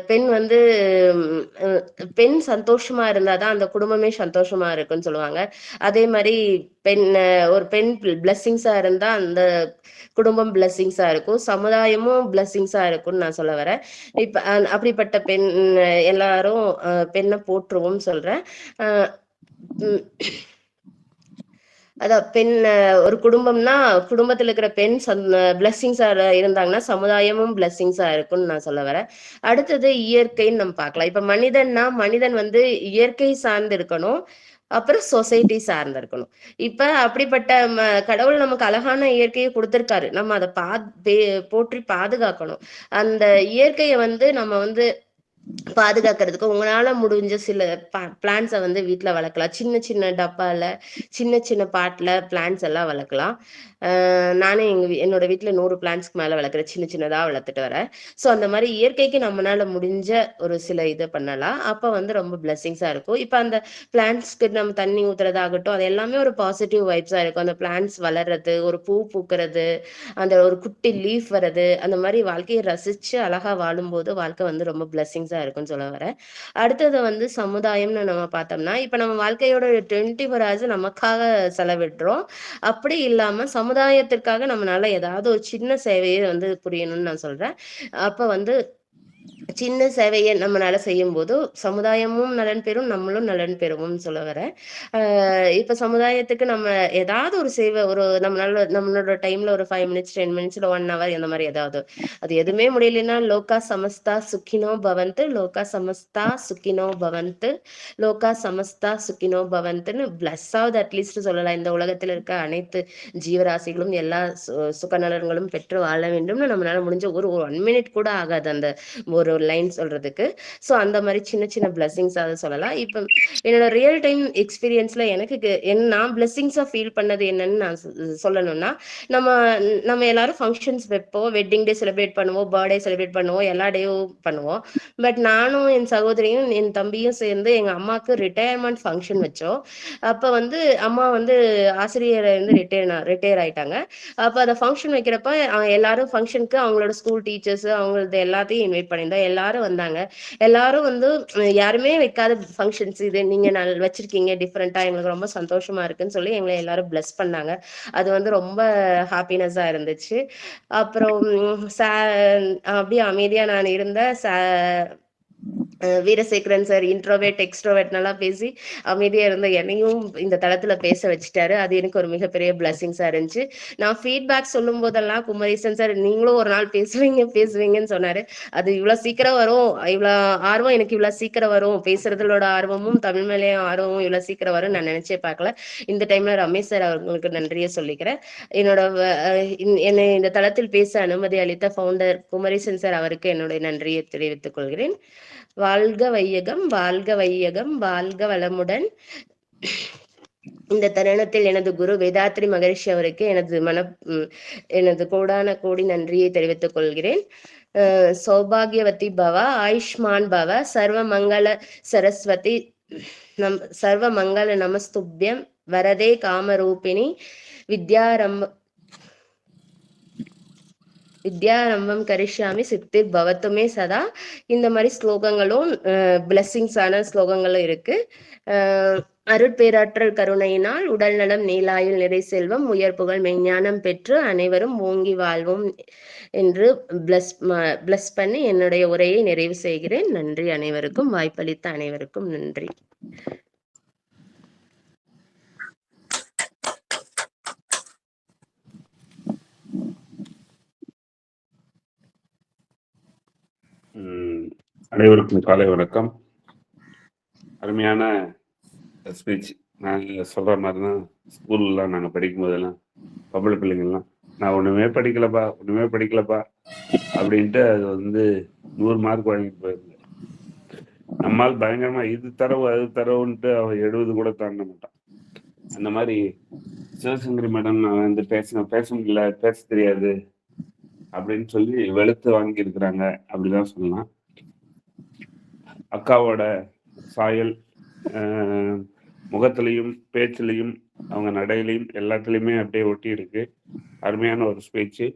பெண் வந்து பெண் சந்தோஷமா இருந்தாதான் அந்த குடும்பமே சந்தோஷமா இருக்குன்னு சொல்லுவாங்க. அதே மாதிரி ஒரு பெண் பிளெஸிங்ஸா இருந்தா அந்த குடும்பம் பிளெஸிங்ஸா இருக்கும், சமுதாயமும் பிளெஸிங்ஸா இருக்கும்னு நான் சொல்ல வரேன். இப்ப அப்படிப்பட்ட பெண் எல்லாரும் பெண்ணை போற்றுவோம் சொல்றேன். அதான் ஒரு குடும்பம்னா குடும்பத்துல இருக்கிற பெண் பிளெஸிங்ஸா இருந்தாங்கன்னா சமுதாயமும் பிளெஸிங்ஸா இருக்கும்னு நான் சொல்ல வரேன். அடுத்தது இயற்கைன்னு நம்ம பார்க்கலாம். இப்ப மனிதன் வந்து இயற்கை சார்ந்து இருக்கணும், அப்புறம் சொசைட்டி சார்ந்து இருக்கணும். இப்ப அப்படிப்பட்ட கடவுள் நமக்கு அழகான இயற்கையை கொடுத்திருக்காரு, நம்ம அதை போற்றி பாதுகாக்கணும். அந்த இயற்கையை வந்து நம்ம வந்து பாதுகாக்கிறதுக்கு உங்களால முடிஞ்ச சில பிளான்ட்ஸை வந்து வீட்டுல வளர்க்கலாம். சின்ன சின்ன டப்பால சின்ன சின்ன பாட்ல பிளான்ட்ஸ் எல்லாம் வளர்க்கலாம். நானே என்னோட வீட்டுல 100 பிளான்ட்ஸ்க்கு மேல வளர்க்குறேன், சின்ன சின்னதா வளர்த்துட்டு வரேன். ஸோ அந்த மாதிரி இயற்கைக்கு நம்மளால முடிஞ்ச ஒரு சில இதை பண்ணலாம். அப்ப வந்து ரொம்ப பிளெஸிங்ஸா இருக்கும். இப்ப அந்த பிளான்ட்ஸ்க்கு நம்ம தண்ணி ஊத்துறதாகட்டும், அது எல்லாமே ஒரு பாசிட்டிவ் வைப்ஸா இருக்கும். அந்த பிளான்ட்ஸ் வளர்றது, ஒரு பூ பூக்கிறது, அந்த ஒரு குட்டி லீஃப் வர்றது, அந்த மாதிரி வாழ்க்கையை ரசிச்சு அழகா வாழும்போது வாழ்க்கை வந்து ரொம்ப பிளெஸிங்ஸா இருக்குன்னு சொல்ல வரேன். அடுத்தது வந்து சமுதாயம்னு நம்ம பார்த்தோம்னா, இப்ப நம்ம வாழ்க்கையோட 24 hours நமக்காக செலவிடுறோம். அப்படி இல்லாம சமுதாயத்திற்காக நம்மளால ஏதாவது ஒரு சின்ன சேவையை வந்து புரியணும்னு நான் சொல்றேன். அப்ப வந்து சின்ன சேவையை நம்மளால செய்யும்போது சமுதாயமும் நலன் பெறும், நம்மளும் நலன் பெறுவோம்னு சொல்ல வரேன். இப்ப சமுதாயத்துக்கு நம்ம ஏதாவது ஒரு சேவை நம்மளோட டைம்ல ஒரு 5 மினிட்ஸ், 10 மினிட்ஸ், இல்ல 1 ஹவர் இந்த மாதிரி ஏதாவது. அது எதுவுமே முடியலைன்னா லோகா சமஸ்தா சுக்கினோ பவந்து, லோகா சமஸ்தா சுக்கினோ பவந்து, லோகா சமஸ்தா சுக்கினோ பவந்துன்னு பிளஸ் ஆவது அட்லீஸ்ட் சொல்லலாம். இந்த உலகத்தில் இருக்க அனைத்து ஜீவராசிகளும் எல்லா சுகநலன்களும் பெற்று வாழ வேண்டும்னு நம்மளால முடிஞ்ச ஒரு 1 மினிட் கூட ஆகாது அந்த ஒரு லைன் சொல்றதுக்கு. ஸோ அந்த மாதிரி சின்ன சின்ன பிளெஸிங்ஸ் அதை சொல்லலாம். இப்போ என்னோட ரியல் டைம் எக்ஸ்பீரியன்ஸ்ல எனக்கு நான் பிளெஸிங்ஸா ஃபீல் பண்ணது என்னன்னு நான் சொல்லணும்னா, நம்ம நம்ம எல்லாரும் ஃபங்க்ஷன்ஸ் வைப்போம், வெட்டிங் டே செலிப்ரேட் பண்ணுவோம், பர்த்டே செலிப்ரேட் பண்ணுவோம், எல்லா டேவும் பண்ணுவோம். பட் நானும் என் சகோதரியும் என் தம்பியும் சேர்ந்து எங்க அம்மாவுக்கு ரிட்டையர்மெண்ட் ஃபங்க்ஷன் வச்சோம். அப்போ வந்து அம்மா வந்து ஆசிரியரை வந்து ரிட்டையர் ஆயிட்டாங்க. அப்போ அந்த ஃபங்க்ஷன் வைக்கிறப்ப எல்லாரும் ஃபங்க்ஷனுக்கு அவங்களோட ஸ்கூல் டீச்சர்ஸ் அவங்களது எல்லாத்தையும் இன்வைட் பண்ணியிருந்தோம். எல்லாரும் வந்தாங்க. எல்லாரும் வந்து யாருமே வைக்காத ஃபங்க்ஷன்ஸ் இது நீங்க வச்சிருக்கீங்க டிஃப்ரெண்டா, எங்களுக்கு ரொம்ப சந்தோஷமா இருக்குன்னு சொல்லி எங்களை எல்லாரும் பிளஸ் பண்ணாங்க. அது வந்து ரொம்ப ஹாப்பினஸா இருந்துச்சு. அப்புறம் அப்படியே அமைதியா நான் இருந்த வீரசேகரன் சார் இன்ட்ரோவேட் எக்ஸ்ட்ரோவேட் நல்லா பேசி அமைதியா இருந்த என்னையும் இந்த தளத்துல பேச வச்சுட்டாரு. அது எனக்கு ஒரு மிகப்பெரிய பிளஸிங்ஸா இருந்துச்சு. நான் ஃபீட்பேக் சொல்லும் போதெல்லாம் குமரேசன் சார் நீங்களும் ஒரு நாள் பேசுவீங்கன்னு சொன்னாரு. அது இவ்வளவு சீக்கிரம் வரும், இவ்வளவு ஆர்வம் எனக்கு இவ்வளவு சீக்கிரம் வரும், பேசுறதோட ஆர்வமும் தமிழ் மேலேயும் ஆர்வமும் இவ்வளவு சீக்கிரம் வரும் நான் நினைச்சே பார்க்கல. இந்த டைம்ல ரமேஷ் சார் அவர்களுக்கு நன்றியை சொல்லிக்கிறேன். என்னோட என்னை இந்த தளத்தில் பேச அனுமதி அளித்த ஃபவுண்டர் குமரேசன் சார் அவருக்கு என்னுடைய நன்றியை தெரிவித்துக் கொள்கிறேன். வாழ்க வையகம், வாழ்க வையகம், வாழ்க வளமுடன். இந்த தருணத்தில் எனது குரு வேதாத்ரி மகரிஷி அவருக்கு எனது கோடான கோடி நன்றியை தெரிவித்துக் கொள்கிறேன். சௌபாகியவதி பவ, ஆயுஷ்மான் பவ, சர்வ மங்கள சரஸ்வதி, சர்வ மங்கள நமஸ்துப்யம், வரதே காமரூபிணி, வித்யாரம்பம் கரிஷ்யாமி சித்திர் பவத்துமே சதா. இந்த மாதிரி ஸ்லோகங்களும் பிளெஸ்ஸிங்ஸான ஸ்லோகங்களும் இருக்கு. அருட்பேராற்றல் கருணையினால் உடல் நலம், நீலாயுள், நிறை செல்வம், உயர் புகழ், மெய்ஞானம் பெற்று அனைவரும் ஓங்கி வாழ்வோம் என்று பிளஸ் பண்ணி என்னுடைய உரையை நிறைவு செய்கிறேன். நன்றி அனைவருக்கும், வாய்ப்பளித்த அனைவருக்கும் நன்றி. அனைவருக்கும் காலை வணக்கம். அருமையான ஸ்பீச். நாங்கள் சொல்கிற மாதிரி தான் ஸ்கூல்லாம் நாங்கள் படிக்கும் போதெல்லாம் பொம்பளை பிள்ளைங்கள்லாம் நான் ஒன்றுமே படிக்கலப்பா அப்படின்ட்டு அது வந்து 100 மார்க் வாங்கிட்டு போயிருந்தேன். நம்மால் பயங்கரமாக இது தரவு அது தரவுன்ட்டு அவன் 70 கூட தாண்ட மாட்டான். அந்த மாதிரி சிவசங்கரி மேடம் நான் வந்து பேச முடியல, பேச தெரியாது அப்படின்னு சொல்லி வெளுத்து வாங்கியிருக்கிறாங்க அப்படிதான் சொல்லலாம். அக்காவோட சாயல் முகத்திலையும் பேச்சிலையும் அவங்க நடையிலையும் எல்லாத்துலேயுமே அப்படியே ஒட்டி இருக்கு. அருமையான ஒரு ஸ்பீச்சு.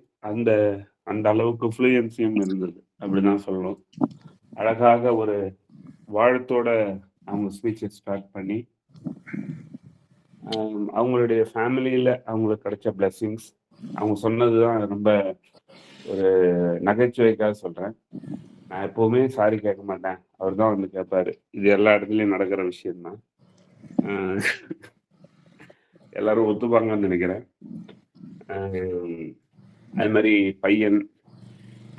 அந்த அளவுக்கு ஃப்ளூயன்சியும் இருந்தது அப்படிதான் சொல்லணும். அழகாக ஒரு வாழ்த்தோட அவங்க ஸ்பீச்சை ஸ்டார்ட் பண்ணி அவங்களுடைய ஃபேமிலியில் அவங்களுக்கு கிடைச்ச பிளெஸிங்ஸ் அவங்க சொன்னதுதான் ரொம்ப ஒரு நகைச்சுவைக்காக சொல்கிறேன். நான் எப்போவுமே சாரி கேட்க மாட்டேன், அவர் தான் வந்து கேட்பாரு. இது எல்லா இடத்துலையும் நடக்கிற விஷயம்தான். எல்லாரும் ஒத்துப்பாங்கன்னு நினைக்கிறேன். அது மாதிரி பையன்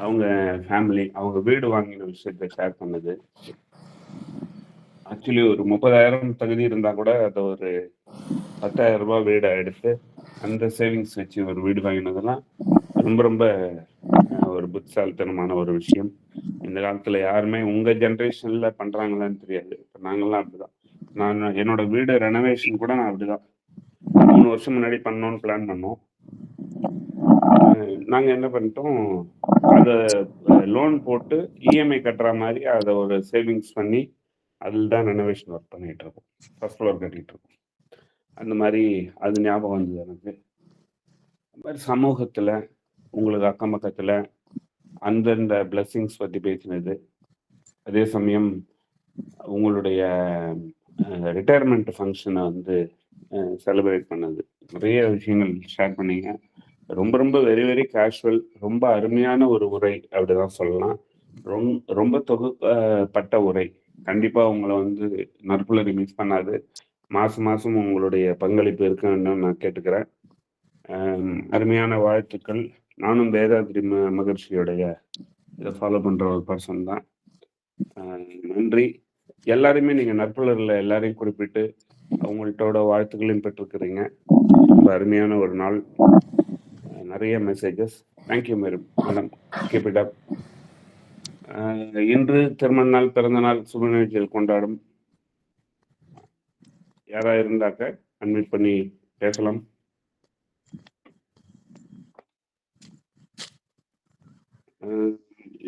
அவங்க ஃபேமிலி அவங்க வீடு வாங்கின விஷயத்தை ஷேர் பண்ணது. ஆக்சுவலி ஒரு 30,000 தகுதி இருந்தால் கூட அதை ஒரு 10,000 ரூபாய் வீடை எடுத்து அந்த சேவிங்ஸ் வச்சு ஒரு வீடு வாங்கினதெல்லாம் ரொம்ப ரொம்ப ஒரு புத்திசாலித்தனமான ஒரு விஷயம். இந்த காலத்துல யாருமே உங்க ஜென்ரேஷன்ல பண்றாங்களான்னு தெரியாது. இப்போ நாங்கள்லாம் அப்படிதான். நான் என்னோட வீடு ரெனோவேஷன் கூட நான் அப்படிதான் 3 வருஷம் முன்னாடி பண்ணோன்னு பிளான் பண்ணோம். நாங்க என்ன பண்ணிட்டோம், அதை லோன் போட்டு இஎம்ஐ கட்டுற மாதிரி அதை ஒரு சேவிங்ஸ் பண்ணி அதில் தான் ரெனோவேஷன் ஒர்க் பண்ணிட்டு இருக்கோம். ஃபர்ஸ்ட் ஃப்ளோர் கட்டிட்டு இருக்கோம். அந்த மாதிரி அது ஞாபகம் வந்தது எனக்கு. அந்த மாதிரி சமூகத்துல உங்களுக்கு அக்கம் பக்கத்துல அந்தந்த பிளெஸிங்ஸ் பற்றி பேசினது, அதே சமயம் உங்களுடைய ரிட்டையர்மெண்ட் ஃபங்க்ஷனை வந்து செலிப்ரேட் பண்ணது, நிறைய விஷயங்கள் ஷேர் பண்ணீங்க. ரொம்ப ரொம்ப வெரி வெரி கேஷுவல், ரொம்ப அருமையான ஒரு உரை அப்படிதான் சொல்லலாம். ரொம்ப தொகுப்பட்ட உரை. கண்டிப்பா உங்களை வந்து நற்புலரி மிஸ் பண்ணாது. மாசம் உங்களுடைய பங்களிப்பு இருக்குன்னு நான் கேட்டுக்கிறேன். அருமையான வாழ்த்துக்கள். நானும் வேதாத்ரி மகர்ஷியோடைய இதை ஃபாலோ பண்ற ஒரு பர்சன் தான். நன்றி. எல்லாருமே நீங்க நற்புலரில் எல்லாரையும் குறிப்பிட்டு அவங்கள்ட்டோட வாழ்த்துக்களையும் பெற்றிருக்கிறீங்க. ரொம்ப அருமையான ஒரு நாள். நிறைய messages. Thank you madam. Keep it up. இன்று திருமண நாள், பிறந்த நாள் சுப நிகழ்ச்சிகள் கொண்டாடும் யாரா இருந்தாக்க அட்மிட் பண்ணி பேசலாம்.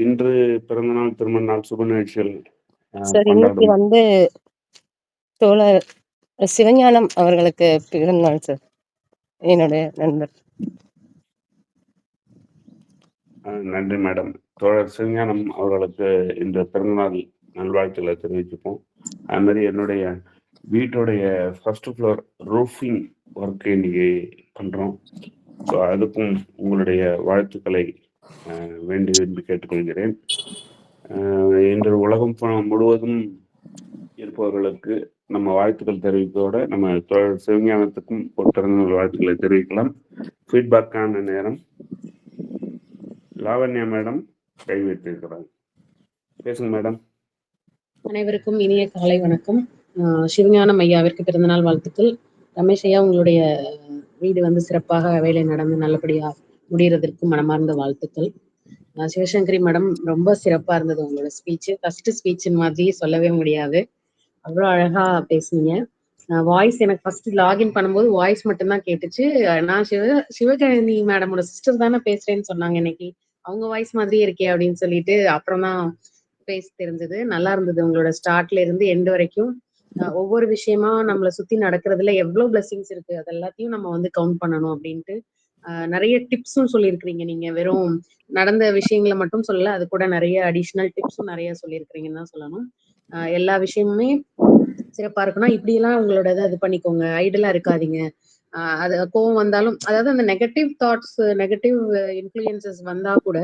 இன்று பிறந்த நாள், திருமண நாள் சுப நிகழ்ச்சிகள் சார் இன்னைக்கு வந்து தோழர் சிவஞானம் அவர்களுக்கு பிறந்த நாள் சார், என்னுடைய நண்பர். நன்றி மேடம். தோழர் சிவஞானம் அவர்களுக்கு இந்த பிறந்தநாள் நல்வாழ்த்துக்களை தெரிவிச்சுப்போம். அது மாதிரி என்னுடைய வீட்டுடைய ஃபர்ஸ்ட் ஃப்ளோர் ரூஃபிங் ஒர்க் இன்னைக்கு பண்றோம். ஸோ அதுக்கும் உங்களுடைய வாழ்த்துக்களை வேண்டி விரும்பி கேட்டுக்கொள்கிறேன். இன்று உலகம் முழுவதும் இருப்பவர்களுக்கு நம்ம வாழ்த்துக்கள் தெரிவிப்பதோட நம்ம தோழர் சிவஞானத்துக்கும் ஒரு பிறந்தநாள் வாழ்த்துக்களை தெரிவிக்கலாம். ஃபீட்பேக்கான நேரம். லாவண்யா மேடம் கை வைத்திருக்கிறாங்க, பேசுங்க மேடம். அனைவருக்கும் இனிய காலை வணக்கம். சிவஞானம் ஐயாவிற்கு பிறந்தநாள் வாழ்த்துக்கள். ரமேஷ் ஐயா, உங்களுடைய வீடு வந்து சிறப்பாக வேலை நடந்து நல்லபடியா முடியறதற்கு மனமார்ந்த வாழ்த்துக்கள். சிவசங்கரி மேடம், ரொம்ப சிறப்பா இருந்தது உங்களோட ஸ்பீச். ஃபர்ஸ்ட் ஸ்பீச் மாதிரி சொல்லவே முடியாது, அவ்வளோ அழகா பேசுனீங்க. வாய்ஸ் எனக்கு ஃபர்ஸ்ட் லாகின் பண்ணும்போது வாய்ஸ் மட்டும்தான் கேட்டுச்சு. நான் சிவகணி மேடமோட சிஸ்டர் தானே பேசுறேன்னு சொன்னாங்க இன்னைக்கு. அவங்க வாய்ஸ் மாதிரியே இருக்கே அப்படின்னு சொல்லிட்டு அப்புறம் தான் பேச தெரிஞ்சது. நல்லா இருந்தது உங்களோட ஸ்டார்ட்ல இருந்து எண்ட் வரைக்கும். ஒவ்வொரு விஷயமா நம்மளை சுத்தி நடக்கிறதுல எவ்வளவு பிளெஸிங்ஸ் இருக்கு, அது எல்லாத்தையும் நம்ம வந்து கவுண்ட் பண்ணணும் அப்படின்ட்டு நிறைய டிப்ஸும் சொல்லியிருக்கிறீங்க. நீங்க வெறும் நடந்த விஷயங்களை மட்டும் சொல்லல, அது கூட நிறைய அடிஷ்னல் டிப்ஸும் நிறைய சொல்லியிருக்கிறீங்கன்னு தான் சொல்லணும். எல்லா விஷயமுமே சிறப்பா இருக்குன்னா இப்படி எல்லாம் உங்களோட இதை இது பண்ணிக்கோங்க, ஐடலா இருக்காதீங்க. அது கோவம் வந்தாலும், அதாவது அந்த நெகட்டிவ் தாட்ஸ், நெகட்டிவ் இன்ஃப்ளூயன்சஸ் வந்தா கூட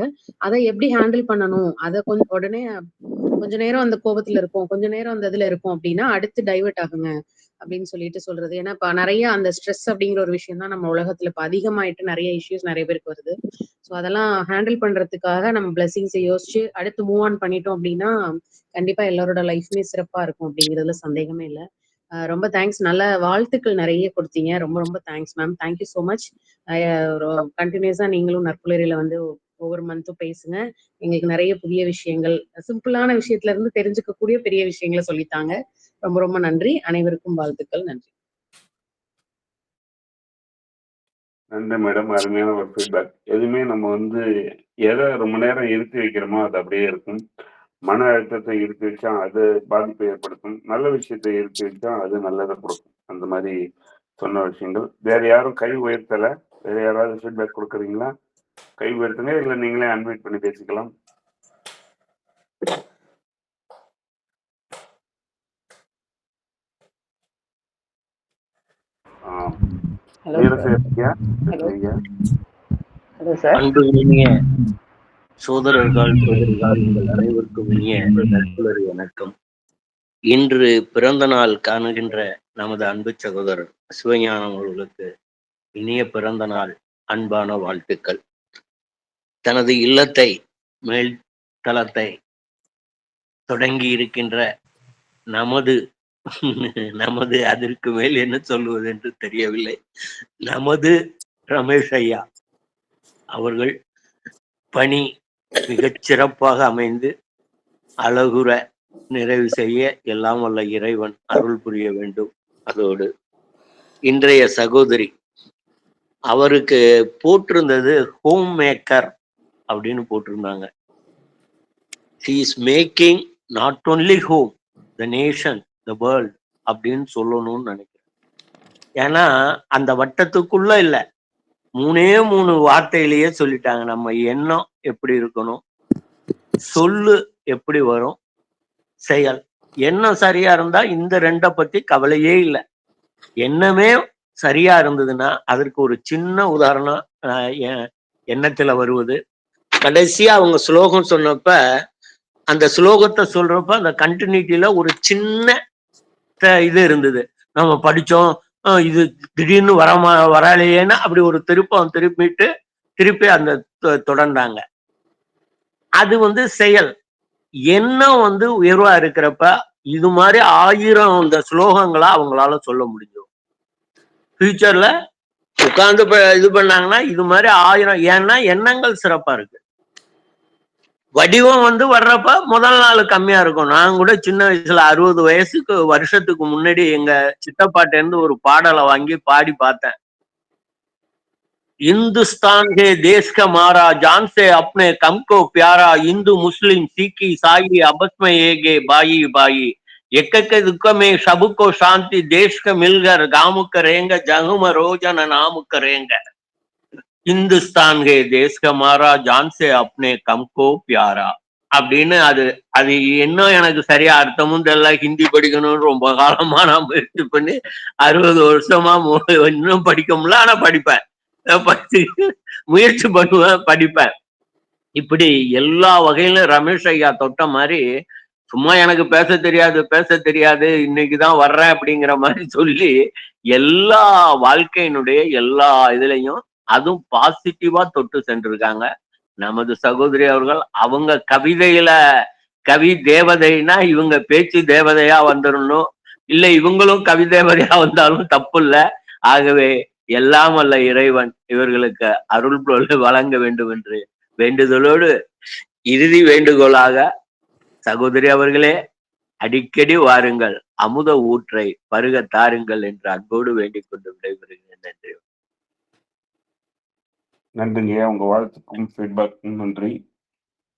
அதை எப்படி ஹேண்டில் பண்ணணும், அதை உடனே கொஞ்ச நேரம் அந்த கோபத்துல இருக்கும், கொஞ்ச நேரம் அந்த இதுல இருக்கும் அப்படின்னா அடுத்து டைவர்ட் ஆகுங்க அப்படின்னு சொல்லிட்டு சொல்றது. ஏன்னா இப்ப நிறைய அந்த ஸ்ட்ரெஸ் அப்படிங்கிற ஒரு விஷயம் தான் நம்ம உலகத்துல இப்ப அதிகமாயிட்டு நிறைய இஷ்யூஸ் நிறைய பேருக்கு வருது. ஸோ அதெல்லாம் ஹேண்டில் பண்றதுக்காக நம்ம பிளெஸிங்ஸை யோசிச்சு அடுத்து மூவ் ஆன் பண்ணிட்டோம் அப்படின்னா கண்டிப்பா எல்லாரோட லைஃப்மே சிறப்பா இருக்கும் அப்படிங்கிறதுல சந்தேகமே இல்லை. ரொம்ப தேங்க்ஸ். நல்ல வாழ்த்துக்கள் நிறைய கொடுத்தீங்க. ரொம்ப ரொம்ப thanks ma'am. Thank you so much. கண்டினியூஸா நீங்களும் நற்புலரியில வந்து ஒவ்வொரு மந்த்தும் பேசுங்க. எங்களுக்கு நிறைய புதிய விஷயங்கள், சிம்பிளான விஷயத்துல இருந்து தெரிஞ்சுக்கக்கூடிய பெரிய விஷயங்களை சொல்லித்தாங்க. ரொம்ப ரொம்ப நன்றி. அனைவருக்கும் வாழ்த்துக்கள். நன்றி. நன்றி மேடம். அருமையான ஒரு ஃபீட்பேக். எதுவுமே நம்ம வந்து எதை ரொம்ப நேரம் இருத்தி வைக்கிறோமோ அது அப்படியே இருக்கும். மன அழுத்தத்தை இருத்தி வச்சா அது பாதிப்பை ஏற்படுத்தும், நல்ல விஷயத்தை இருத்தி வச்சா அது நல்லதை கொடுக்கும். அந்த மாதிரி சொன்ன விஷயங்கள். வேற யாரும் கை உயர்த்தல, வேற யாராவது ஃபீட்பேக் கொடுக்குறீங்களா? கை உயர்த்துங்க, இல்லை நீங்களே அன்வைட் பண்ணி பேசிக்கலாம். அன்பு இனிய சோதரர்கள் உங்கள் அனைவருக்கும் இனிய நற்புலரி வணக்கம். இன்று பிறந்த நாள் காணுகின்ற நமது அன்பு சகோதரர் சிவஞானம் அவர்களுக்கு இனிய பிறந்த நாள் அன்பான வாழ்த்துக்கள். தனது இல்லத்தை, மேல் தளத்தை தொடங்கி இருக்கின்ற நமது அதற்கு மேல் என்ன சொல்வது என்று தெரியவில்லை, நமது ரமேஷ் ஐயா அவர்கள் பணி மிகச் சிறப்பாக அமைந்து அழகுற நிறைவு செய்ய எல்லாம் வல்ல இறைவன் அருள் புரிய வேண்டும். அதோடு இன்றைய சகோதரி அவருக்கு போட்டிருந்தது ஹோம் மேக்கர் அப்படின்னு போட்டிருந்தாங்க. He is making not only home, the nation, the world அப்படின்னு சொல்லணும்னு நினைக்கிறேன். ஏன்னா அந்த வட்டத்துக்குள்ள இல்ல, 3 வார்த்தையிலேயே சொல்லிட்டாங்க. நம்ம எண்ணம் எப்படி இருக்கணும், சொல்லு எப்படி வரும், செயல். எண்ணம் சரியா இருந்தா இந்த 2 பத்தி கவலையே இல்லை. எண்ணமே சரியா இருந்ததுன்னா அதற்கு ஒரு சின்ன உதாரணம் எண்ணத்துல வருவது. கடைசியா அவங்க ஸ்லோகம் சொன்னப்ப அந்த ஸ்லோகத்தை சொல்றப்ப அந்த கண்டினியூட்டில ஒரு சின்ன இது இருந்தது. நம்ம படிச்சோம், இது திடீர்னு வராலேன்னு அப்படி ஒரு திருப்பிட்டு திருப்பி அந்த தொடர்ந்தாங்க. அது செயல். எண்ணம் உயர்வா இருக்கிறப்ப இது மாதிரி 1000 இந்த ஸ்லோகங்களா அவங்களால சொல்ல முடியும். ஃபியூச்சர்ல உட்கார்ந்து இது பண்ணாங்கன்னா இது மாதிரி 1000, ஏன்னா எண்ணங்கள் சிறப்பா இருக்கு. வடிவம் வர்றப்ப முதல் நாள் கம்மியா இருக்கும். நான் கூட சின்ன வயசுல 60 வருஷத்துக்கு முன்னாடி எங்க சித்தப்பாட்ட இருந்து ஒரு பாடலை வாங்கி பாடி பார்த்தேன். हिंदुस्तान के देश का मारा जान से अपने कम को प्यारा हिंदू मुस्लिम सिखी ईसाई आपस में एक भाई भाई एक के दुख में सबको शांति देश का मिलकर गाँव करेंगे जग में रोजन नाम करेंगे हिंदुस्तान के देश का मारा जान से अपने कम को प्यारा அப்படின்னு அது அது இன்னும் எனக்கு சரியா அர்த்தமும் தெரியல. ஹிந்தி படிக்கணும்னு ரொம்ப காலமா நான் முயற்சி பண்ணி 60 வருஷமா இன்னும் படிக்க முடியல. ஆனா படிப்பேன், முயற்சி பண்ணுவேன், படிப்பேன். இப்படி எல்லா வகையிலும் ரமேஷ் ஐயா தொட்ட மாதிரி சும்மா எனக்கு பேச தெரியாது இன்னைக்குதான் வர்றேன் அப்படிங்கிற மாதிரி சொல்லி எல்லா வாழ்க்கையினுடைய எல்லா இதுலயும் அதுவும் பாசிட்டிவா தொட்டு சென்றிருக்காங்க நமது சகோதரி அவர்கள். அவங்க கவிதையில கவி தேவதைனா இவங்க பேச்சு தேவதையா வந்துடணும், இல்ல இவங்களும் கவி தேவதையா வந்தாலும் தப்பு இல்லை. ஆகவே எல்லாம் அல்ல இறைவன் இவர்களுக்கு அருள் வழங்க வேண்டும் என்று வேண்டுதலோடு இறுதி வேண்டுகோளாக சகோதரி அவர்களே அடிக்கடி வாருங்கள், அமுத ஊற்றை பருக தாருங்கள் என்று அன்போடு வேண்டிக் கொண்டு விடைபெறுகிறேன். நன்றி. நன்றிங்க. உங்க வாழ்த்துக்கும் ஃபீட்பேக்கும் நன்றி.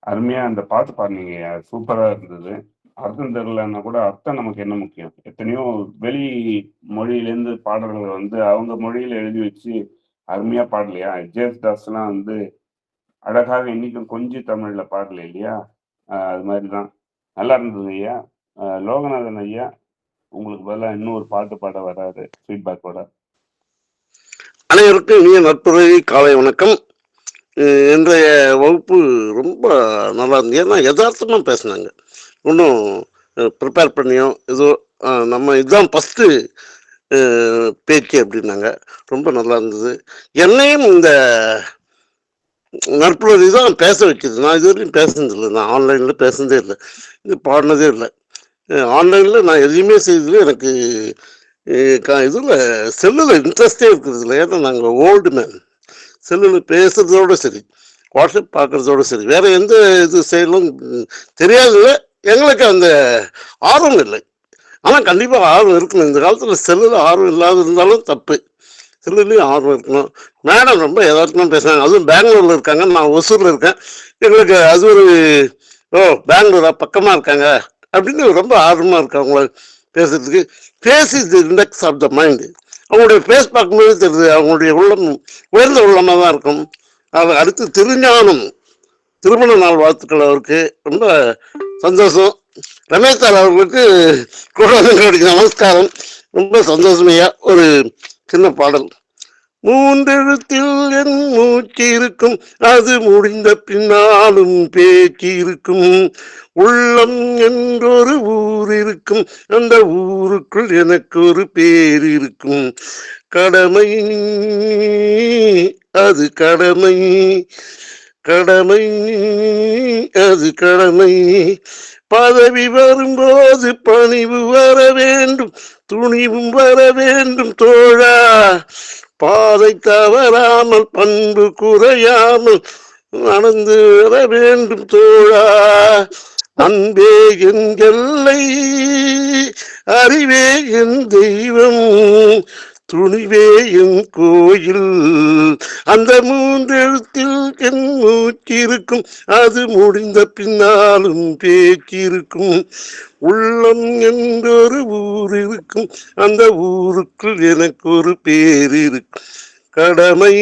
அருமையா அந்த பாட்டு பாடுனீங்க, சூப்பரா இருந்தது. அர்த்தம் தெரியலன்னா கூட அர்த்தம் நமக்கு என்ன முக்கியம். எத்தனையோ வெளி மொழியிலேருந்து பாடல்கள் அவங்க மொழியில எழுதி வச்சு அருமையா பாடலையா. ஜேசுதாஸ்லாம் அழகாக இன்னைக்கும் கொஞ்சம் தமிழ்ல பாடல இல்லையா. அது மாதிரிதான் நல்லா இருந்தது ஐயா. லோகநாதன் ஐயா உங்களுக்கு பதிலாக இன்னொரு பாட்டு பாட வராது ஃபீட்பேக்கோட. அனைவருக்கும் இனிய நட்புறவி காலை வணக்கம். இன்றைய வகுப்பு ரொம்ப நல்லா இருந்தது. ஏன்னா யதார்த்தமா பேசினாங்க, ஒன்றும் ப்ரிப்பேர் பண்ணியோ ஏதோ நம்ம இதுதான் ஃபஸ்ட்டு பேச்சு அப்படின்னாங்க. ரொம்ப நல்லா இருந்தது. என்னையும் இந்த நட்புறவி தான் பேச வைக்கிது. நான் இது வரைக்கும் பேசுனதில்லை, நான் ஆன்லைனில் பேசுனதே இல்லை, இது பாடினதே இல்லை. ஆன்லைனில் நான் எதையுமே செய்ததில்லை. எனக்கு இதில் செல்லில் இன்ட்ரெஸ்டே இருக்கிறது இல்லை. ஏன்னா நாங்கள் ஓல்டு மேன். செல்லில் பேசுறதோடு சரி, வாட்ஸ்அப் பார்க்குறதோடு சரி, வேற எந்த இது செயலும் தெரியாதுல்ல. எங்களுக்கு அந்த ஆர்வம் இல்லை. ஆனால் கண்டிப்பாக ஆர்வம் இருக்கணும். இந்த காலத்தில் செல்லில் ஆர்வம் இல்லாத இருந்தாலும் தப்பு, செல்லுலேயும் ஆர்வம் இருக்கணும். மேடம் ரொம்ப யதார்த்தமாக பேசுனாங்க. அதுவும் பெங்களூரில் இருக்காங்க, நான் ஒசூரில் இருக்கேன். எங்களுக்கு அது ஒரு பெங்களூரா பக்கமாக இருக்காங்க அப்படின்னு ரொம்ப ஆர்வமாக இருக்கு அவங்கள பேசுறதுக்கு. Face is the index of the mind. அவங்களுடைய ஃபேஸ் பார்க்கும்போது தெரியுது அவங்களுடைய உள்ளம் உயர்ந்த உள்ளமாக தான் இருக்கும். அது அடுத்து திருஞானம் திருமண நாள் வாழ்த்துக்கள் அவருக்கு. ரொம்ப சந்தோஷம். ரமேஷ் சார் அவர்களுக்கு கூட நமஸ்காரம். ரொம்ப சந்தோஷமையா. ஒரு சின்ன பாடல். 3 எழுத்தில் என் மூச்சு இருக்கும், அது முடிந்த பின்னாலும் பேச்சு இருக்கும். உள்ளம் என்றொரு ஊர் இருக்கும், அந்த ஊருக்குள் எனக்கு ஒரு பேர் இருக்கும். கடமை அது கடமை, கடமை அது கடமை. பதவி வரும்போது பணிவு வர வேண்டும், துணிவும் வர வேண்டும் தோழா. பாதை தவறாமல் பண்பு குறையாமல் நடந்து வர வேண்டும் தோழா. அன்பே என் எல்லை, அறிவே என் தெய்வம், துணிவே என் கோயில். அந்த 3 எழுத்தில் என் மூச்சிருக்கும், அது முடிந்த பின்னாலும் பேச்சிருக்கும். உள்ளம் என்றொரு ஊர் இருக்கும், அந்த ஊருக்குள் எனக்கு ஒரு பேர் இருக்கும். கடமை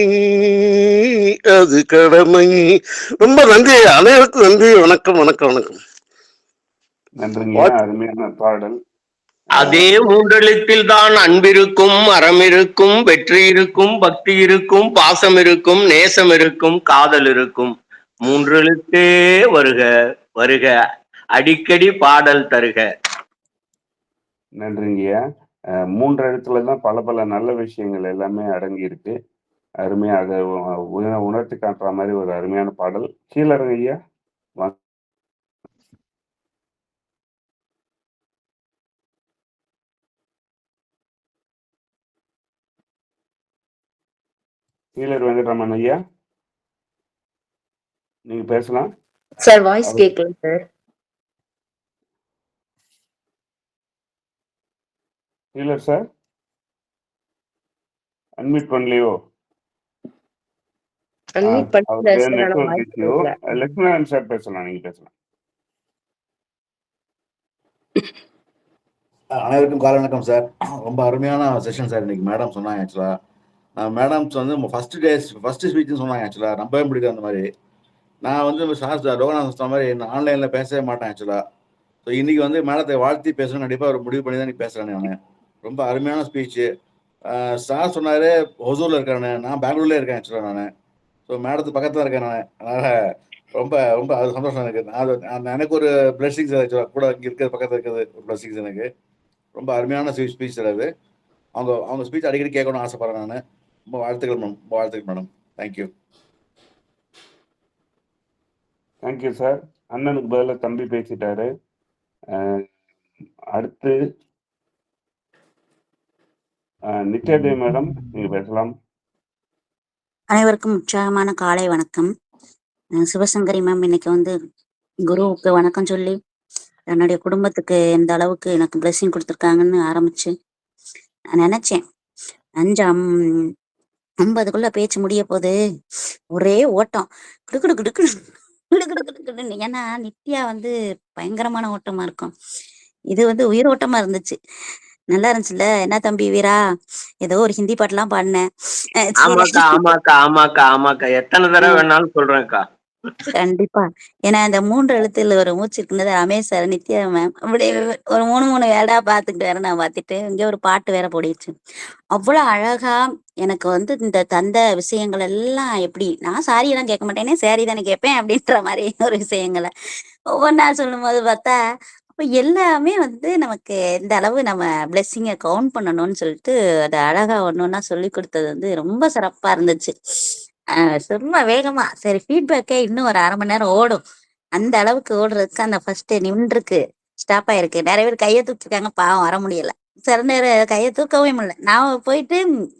அது கடமை. ரொம்ப நன்றி, அனைவருக்கும் நன்றி. வணக்கம் வணக்கம் வணக்கம். நன்றிங்க, அருமையான பாடல். அதே 3 எழுத்தில் தான் அன்பிருக்கும், அறம் இருக்கும், வெற்றி இருக்கும், பக்தி இருக்கும், பாசம் இருக்கும், நேசம் இருக்கும், காதல் இருக்கும். 3 எழுத்தே வருக வருக. அடிக்கடி பாடல் தருக. நன்றிங்கய்யா. 3 எழுத்துல தான் பல பல நல்ல விஷயங்கள் எல்லாமே அடங்கி இருக்கு. அருமையா அதை உணர்த்தி காட்டுற மாதிரி ஒரு அருமையான பாடல். கீழே இருங்க ஐயா. வாங்க. கீழர் வெங்கட்ராமன் ஐயா, நீங்க பேசலாம் சார். வாய்ஸ் கேட்கல சார். கீழர் சார், அன்மியூட் பண்ணலையோ? அன்மியூட் பண்ணல சார். ஆனா நெட்வொர்க் வாய்ஸ் இஷ்யூ. கேட்கல. லட்சுமணன் சார் பேசலாம், நீங்க பேசலாம். அனைவருக்கும் காலை வணக்கம் சார். ரொம்ப அருமையான செஷன் சார். இன்னைக்கு மேடம் சொன்னாங்க. ஆக்சுவலாக மேடம்ஸ் வந்து ஃபர்ஸ்ட் ஸ்பீச்னு சொன்னாங்க. ஆக்சுவலாக நம்பவே முடியாது அந்த மாதிரி. நான் வந்து சார் லோகநாதன் சொன்ன மாதிரி நான் ஆன்லைனில் பேசவே மாட்டேன் ஆக்சுவலாக. ஸோ இன்னைக்கு வந்து மேடத்தை வாழ்த்தி பேசணும், கண்டிப்பாக ஒரு முடிவு பண்ணி தான் இன்னைக்கு பேசுகிறேன். நான் ரொம்ப அருமையான ஸ்பீச்சு. சார் சொன்னார் ஹொசூரில் இருக்கேன், நான் பெங்களூர்லேயே இருக்கேன் ஆக்சுவலாக. நான் ஸோ மேடத்துக்கு பக்கத்தில் இருக்கேன் நான். அதனால் ரொம்ப ரொம்ப அது சந்தோஷம் எனக்கு. எனக்கு ஒரு பிளெஸிங்ஸ் ஆக்சுவலாக கூட இங்கே இருக்கிறது, பக்கத்தில் இருக்கிறது ஒரு பிளெஸிங்ஸ் எனக்கு. ரொம்ப அருமையான ஸ்பீச் சார் அது. அவங்க ஸ்பீச் அடிக்கடி கேட்கணும்னு ஆசைப்படுறேன் நான். ரொம்ப வாழ்த்துக்கள் மேடம், ரொம்ப வாழ்த்துக்கள் மேடம். தேங்க்யூ. Thank you sir. அண்ணனுக்கு பதிலாக தம்பி பேசிட்டாரு. அடுத்து நித்யாதேவி மேடம், நீங்க பேசலாம். அனைவருக்கும் உற்சாகமான காலை வணக்கம். சிவசங்கரி மேம் இன்னைக்கு வந்து குருவுக்கு வணக்கம் சொல்லி என்னுடைய குடும்பத்துக்கு எந்த அளவுக்கு எனக்கு பிளெஸிங் கொடுத்துருக்காங்கன்னு ஆரம்பிச்சு நான் நினைச்சேன் 5:50 பேச்சு முடிய போது ஒரே ஓட்டம் கிடுக்கிடு கிடுக்கு கிடுக்கிடுன்னு. ஏன்னா நித்யா வந்து பயங்கரமான ஓட்டமா இருக்கும், இது வந்து உயிர் ஓட்டமா இருந்துச்சு. நல்லா இருந்துச்சுல்ல. என்ன தம்பி வீரா, ஏதோ ஒரு ஹிந்தி பாட்டுலாம் பாடினேன். ஆமாக்கா ஆமாக்கா ஆமாக்கா ஆமாக்கா, எத்தனை தடவை வேணாலும் சொல்றேன்க்கா. கண்டிப்பா. ஏன்னா இந்த 3 எழுத்துல ஒரு மூச்சு இருக்குன்னது ரமேஷ் சார், நித்யா மேம் அப்படி ஒரு 3 வேடா பாத்துக்கிட்டு வேற நான் பார்த்துட்டு இங்கே ஒரு பாட்டு வேற போடிடுச்சு. அவ்வளவு அழகா எனக்கு வந்து இந்த தந்த விஷயங்கள் எல்லாம் எப்படி, நான் சாரி எல்லாம் கேட்க மாட்டேனே, சாரி தானே கேட்பேன் அப்படின்ற மாதிரி ஒரு விஷயங்களை ஒவ்வொன்றா சொல்லும் போது பார்த்தா அப்ப எல்லாமே வந்து நமக்கு இந்த அளவு நம்ம பிளெஸ்ஸிங்கை கவுண்ட் பண்ணணும்னு சொல்லிட்டு அதை அழகா ஒன்னொன்னா சொல்லி கொடுத்தது வந்து ரொம்ப சிறப்பா இருந்துச்சு. சும்மா வேகமா சரி ஃபீட்பேக்கே இன்னும் ஒரு 1/2 மணி நேரம் ஓடும், அந்த அளவுக்கு ஓடுறதுக்கு அந்த ஃபர்ஸ்ட் நின்றுருக்கு, ஸ்டாப் ஆயிருக்கு. நிறைய பேர் கையை தூக்கிருக்காங்க, பாவம் வர முடியல. சில நேரம் கையை தூக்கவே முடியல. நான் போயிட்டு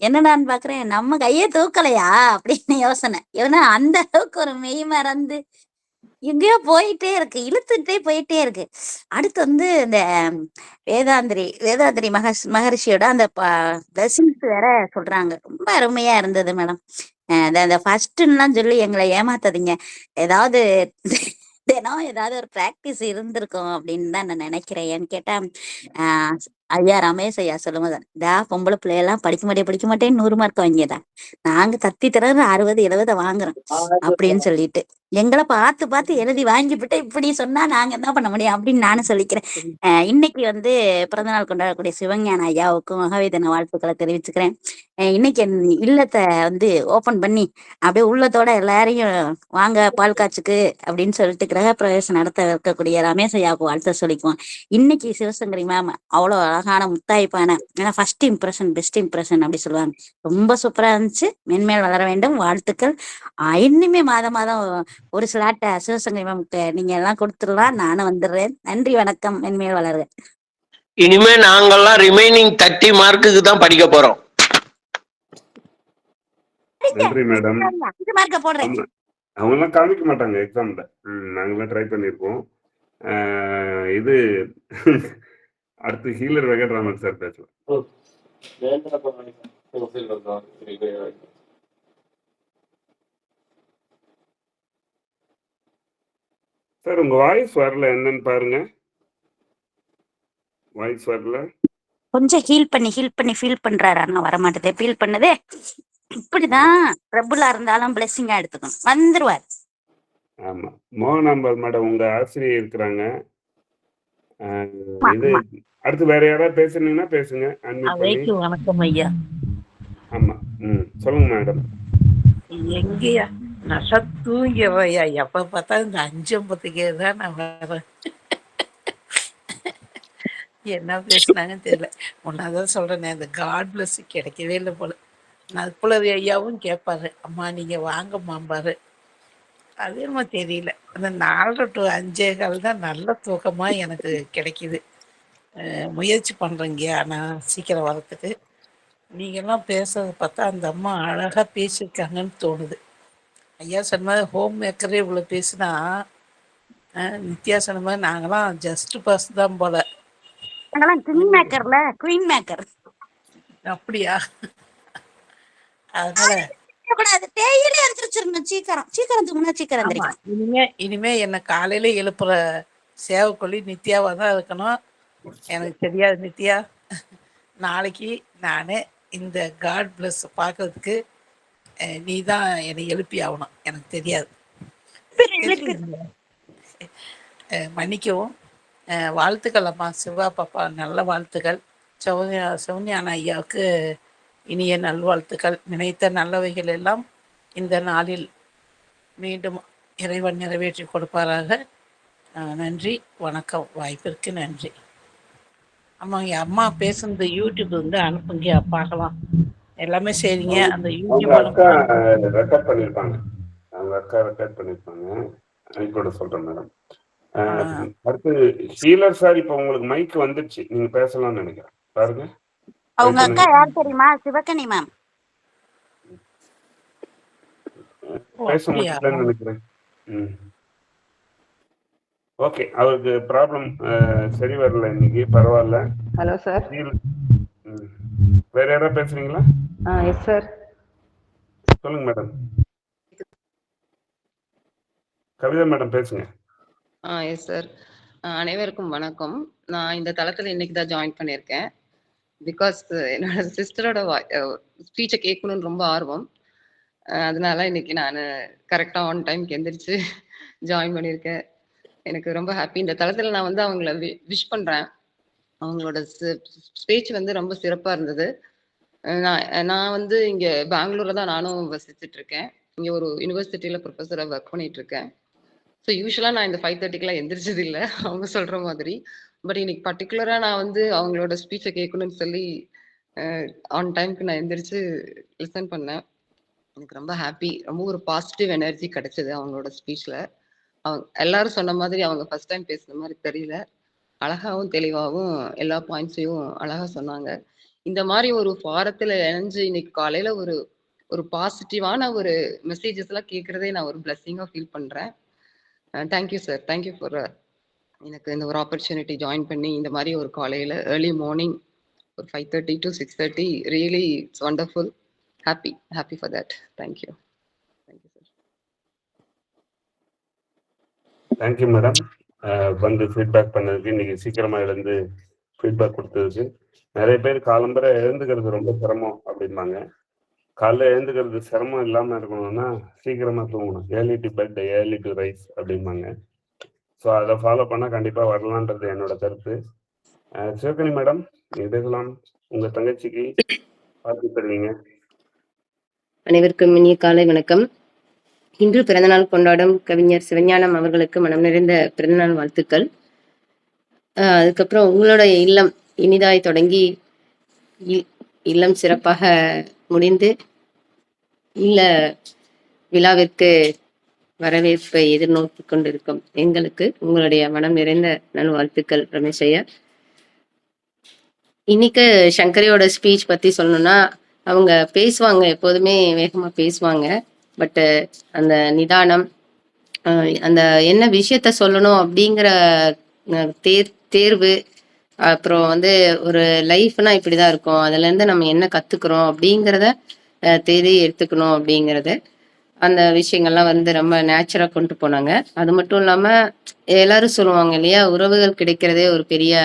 என்னடான்னு பாக்குறேன், நம்ம கையை தூக்கலையா அப்படின்னு யோசனை. ஏன்னா அந்த அளவுக்கு ஒரு மெய் மறந்து எங்கேயோ போயிட்டே இருக்கு, இழுத்துட்டே போயிட்டே இருக்கு. அடுத்து வந்து இந்த வேதாந்திரி மகரிஷியோட அந்த பிளஸிங்ஸ் வேற சொல்றாங்க, ரொம்ப அருமையா இருந்தது மேடம். அந்த ஃபர்ஸ்ட்லாம் சொல்லி எங்களை ஏமாத்தாதீங்க, ஏதாவது தினம் ஏதாவது ஒரு பிராக்டிஸ் இருந்திருக்கும் அப்படின்னு தான் நான் நினைக்கிறேன். ஏன்னு கேட்டா ஐயா ரமேஷ் ஐயா சொல்லும்போது, பொம்பளை பிள்ளையெல்லாம் படிக்க மாட்டேன்னு 100 மார்க் வாங்கியதா, நாங்க தத்தி தரது 60 70 வாங்குறோம் அப்படின்னு சொல்லிட்டு எங்களை பார்த்து எழுதி வாங்கிவிட்டு இப்படி சொன்னா நாங்க என்ன பண்ண முடியும் அப்படின்னு நானும் சொல்லிக்கிறேன். இன்னைக்கு வந்து பிறந்தநாள் கொண்டாடக்கூடிய சிவஞான ஐயாவுக்கும் மகாவேதன வாழ்த்துக்களை தெரிவிச்சுக்கிறேன். இன்னைக்கு இல்லத்தை வந்து ஓபன் பண்ணி அப்படியே உள்ளத்தோட எல்லாரையும் வாங்க பால் காய்ச்சுக்கு அப்படின்னு சொல்லிட்டு கிரக பிரவேசம் நடத்த இருக்கக்கூடிய ரமேஷ் ஐயாவுக்கு வாழ்த்த சொல்லிக்குவோம். இன்னைக்கு சிவசங்கரி மேம் அவ்வளோ அழகான முத்தாய்ப்பான, ஏன்னா ஃபர்ஸ்ட் இம்ப்ரெஷன் பெஸ்ட் இம்ப்ரெஷன் அப்படி சொல்லுவாங்க, ரொம்ப சூப்பரா இருந்துச்சு. மென்மேல் வளர வேண்டும், வாழ்த்துக்கள். இன்னுமே மாதம் ஒரு ஸ்லாட்ட சிவசங்கரி மேம்க்கு நீங்க எல்லாம் கொடுத்துடலாம், நானும் வந்துடுறேன். நன்றி, வணக்கம், மென்மேல் வளருங்க. இனிமே நாங்கெல்லாம் ரிமைனிங் 30 மார்க்குக்கு தான் படிக்க போறோம். நன்றி மேடம். போடுறேன். அவங்கெல்லாம் காமிக்க மாட்டாங்க எக்ஸாம்ல, நாங்களாம் ட்ரை பண்ணியிருக்கோம். இது அடுத்து ஹீலர் வெங்கட்ராமன் சார் பேசலாம். சார் உங்க வாய்ஸ் வரல, என்னன்னு பாருங்க. வாய்ஸ் வரல, கொஞ்சம் ஹீல் பண்ணி ஃபீல் பண்றாரு, ஆனா வர மாட்டேதே. ஃபீல் பண்ணதே இப்படிதான். பிரபுலா இருந்தாலும் பிளெஸிங்கா எடுத்துக்கணும், வந்துருவார். ஆமா. மோகனாம்பாள் மேடம் உங்க ஆசிரியர் இருக்கிறாங்க. இது அடுத்து வேற யாராவது பேசுனீங்கன்னா பேசுங்க. வணக்கம் ஐயா. ஆமா, சொல்லுங்க மேடம். எங்கயா நல்லா தூங்கியா, எப்ப பார்த்தா இந்த 5:50 தான் நான் வரேன். என்ன பேசுனாங்கன்னு தெரியல. ஒன்னாதான் சொல்றேனே, அந்த காட் பிளஸ் கிடைக்கவே இல்லை போல. நற்புலவி ஐயாவும் கேட்பாரு, அம்மா நீங்க வாங்கம்மாம்பாரு. அது என்னமோ தெரியல. அந்த 4:30 to 5:15 தான் நல்ல தூக்கமா எனக்கு கிடைக்குது. முயற்சி பண்றேங்கய்யா நான் சீக்கிரம் வரத்துக்கு. நீங்கெல்லாம் பேசுறத பார்த்தா அந்த அம்மா அழகா பேசியிருக்காங்கன்னு தோணுது. ஐயா சொன்ன மாதிரி ஹோம் மேக்கரே இவ்வளோ பேசினா, நித்யா சொன்ன மாதிரி நாங்களாம் ஜஸ்ட் பாஸ் தான் போல. நாங்கெல்லாம் கிங் மேக்கர்ல குயின் மேக்கர். அப்படியா? அதனால கூடாது, டெய்லி எந்திரிச்சிடணும் சீக்கிரம். சீக்கிரம் தூங்கினா சீக்கிரம் ஆமா, எந்திரிக்கலாம். இனிமே என்ன காலையில எழுப்புற சேவக்கொல்லி நித்யாவா தான் இருக்கணும். எனக்கு தெரியாது நித்யா. நாளைக்கு நானு இந்த காட் பிளஸ் பார்க்கறதுக்கு நீ தான் என்னை எழுப்பி ஆகணும். எனக்கு தெரியாது. தெரியல. மன்னிக்கவும். வாழ்த்துக்கள் அம்மா சிவா பாப்பா, நல்ல வாழ்த்துக்கள். சௌன்யானா ஐயாவுக்கு இனிய நல்வாழ்த்துக்கள். நினைத்த நல்லவைகள் எல்லாம் இந்த நாளில் மீண்டும் இறைவன் நிறைவேற்றி கொடுப்பாராக. நன்றி, வணக்கம். வாய்ப்பிற்கு நன்றி. ஆமாங்க, அம்மா பேசுனது யூடியூப் வந்து அனுப்புங்க பார்க்கலாம். எல்லாமே சரிங்க. அந்த யூடியூப் அக்கா ரெக்கார்ட் பண்ணியிருப்பாங்க. அவங்க அக்கா ரெக்கார்ட் பண்ணியிருப்பாங்க. அனுப்பிவிட சொல்றேன் மேடம். அடுத்து ஹீலர் சார், இப்போ உங்களுக்கு மைக் வந்துடுச்சு, நீங்க பேசலாம்னு நினைக்கிறேன். பாருங்க. அவங்க அக்கா யார் தெரியுமா? சிவகனி மேம். பேச முடியலன்னு நினைக்கிறேன். ஓகே, அவருக்கு ப்ராப்ளம் சரி வரல இன்னைக்கு. பரவாயில்ல. Hello sir. வேற யாராவது பேசுறீங்களா? Yes sir. சொல்லுங்க மேடம். கவிதா மேடம் பேசுங்க. Yes sir. அனைவருக்கும் வணக்கம். நான் இந்த தளத்தில் இன்னைக்கு தான் ஜாயின் பண்ணியிருக்கேன். பிகாஸ் என்னோட சிஸ்டரோட ஸ்பீச்சை கேட்கணும்னு ரொம்ப ஆர்வம். அதனால இன்னைக்கு நான் கரெக்டாக ஆன் டைம்க்கு எந்திரிச்சு ஜாயின் பண்ணியிருக்கேன். எனக்கு ரொம்ப ஹாப்பி. இந்த தளத்தில் நான் வந்து அவங்கள விஷ் பண்ணுறேன். அவங்களோட ஸ்பீச் வந்து ரொம்ப சிறப்பாக இருந்தது. நான் வந்து இங்கே பெங்களூரில் தான் நானும் வசிச்சுட்டு இருக்கேன். இங்கே ஒரு யூனிவர்சிட்டியில் ப்ரொஃபஸராக ஒர்க் பண்ணிட்டு இருக்கேன். ஸோ யூஸ்வலாக நான் இந்த 5:30க்கெலாம் எந்திரிச்சது இல்லை, அவங்க சொல்கிற மாதிரி. பட் இன்னைக்கு பர்டிகுலராக நான் வந்து அவங்களோட ஸ்பீச்சை கேட்கணும்னு சொல்லி ஆன் டைமுக்கு நான் எந்திரிச்சு லிசன் பண்ணேன். எனக்கு ரொம்ப ஹாப்பி. ரொம்ப ஒரு பாசிட்டிவ் எனர்ஜி கிடைச்சது அவங்களோட ஸ்பீச்சில். அவங்க எல்லாரும் சொன்ன மாதிரி அவங்க ஃபர்ஸ்ட் டைம் பேசுன மாதிரி தெரியல. அழகாகவும் தெளிவாகவும் எல்லா பாயிண்ட்ஸையும் அழகாக சொன்னாங்க. இந்த மாதிரி ஒரு ஃபாரத்தில் இணைஞ்சு இன்னைக்கு காலையில் ஒரு பாசிட்டிவான ஒரு மெசேஜஸ் எல்லாம் கேட்குறதே நான் ஒரு பிளெஸ்ஸிங்காக ஃபீல் பண்ணுறேன். Thank you sir. தேங்க்யூ ஃபார் எனக்கு இந்த ஒரு ஆப்பர்ச்சுனிட்டி ஜாயின் பண்ணி இந்த மாதிரி ஒரு காலையில் ஏர்லி மார்னிங் ஒரு 5:30 to 6:30 really it's wonderful. Happy for that. Thank you. Thank you sir. Thank you madam. வந்து ஃபீட்பேக் பண்ணதுக்கு, இன்னைக்கு சீக்கிரமாக எழுந்து ஃபீட்பேக் கொடுத்ததுக்கு. நிறைய பேர் காலம்பரை எழுந்துக்கிறது ரொம்ப சிரமம் அப்படிம்பாங்க. காலைல எழுந்துக்கிறது சிரமம் இல்லாமல் இருக்கணும்னா சீக்கிரமாக தூங்கணும். Early to bed early to rise அப்படிம்பாங்க. ஸோ அதை ஃபாலோ பண்ணால் கண்டிப்பாக வரலான்றது என்னோட கருத்து. சிவகனி மேடம், நீங்கள் பேசலாம். உங்கள் தங்கச்சிக்கு பார்த்து தருவீங்க. அனைவருக்கும் இனிய காலை வணக்கம். இன்று பிறந்தநாள் கொண்டாடும் கவிஞர் சிவஞானம் அவர்களுக்கு மனம் நிறைந்த பிறந்தநாள் வாழ்த்துக்கள். அதுக்கப்புறம் உங்களோட இல்லம் இனிதாய் தொடங்கி இல்லம் சிறப்பாக முடிந்து இல்ல விழாவிற்கு வரவேற்பை எதிர்நோக்கி கொண்டிருக்கும் எங்களுக்கு உங்களுடைய மனம் நிறைந்த நல்வாழ்த்துக்கள் ரமேஷ் ஐயா. இன்னைக்கு சங்கரியோட ஸ்பீச் பத்தி சொல்லணும்னா, அவங்க பேசுவாங்க, எப்போதுமே வேகமா பேசுவாங்க. பட்டு அந்த நிதானம், அந்த என்ன விஷயத்த சொல்லணும் அப்படிங்கிற தேர்வு, அப்புறம் வந்து ஒரு லைஃப்னா இப்படிதான் இருக்கும், அதுல இருந்து நம்ம என்ன கத்துக்கிறோம் அப்படிங்கிறத தேடி எடுத்துக்கணும் அப்படிங்கிறது, அந்த விஷயங்கள்லாம் வந்து ரொம்ப நேச்சுரா கொண்டு போனாங்க. அது மட்டும் இல்லாம எல்லாரும் சொல்லுவாங்க இல்லையா, உறவுகள் கிடைக்கிறதே ஒரு பெரிய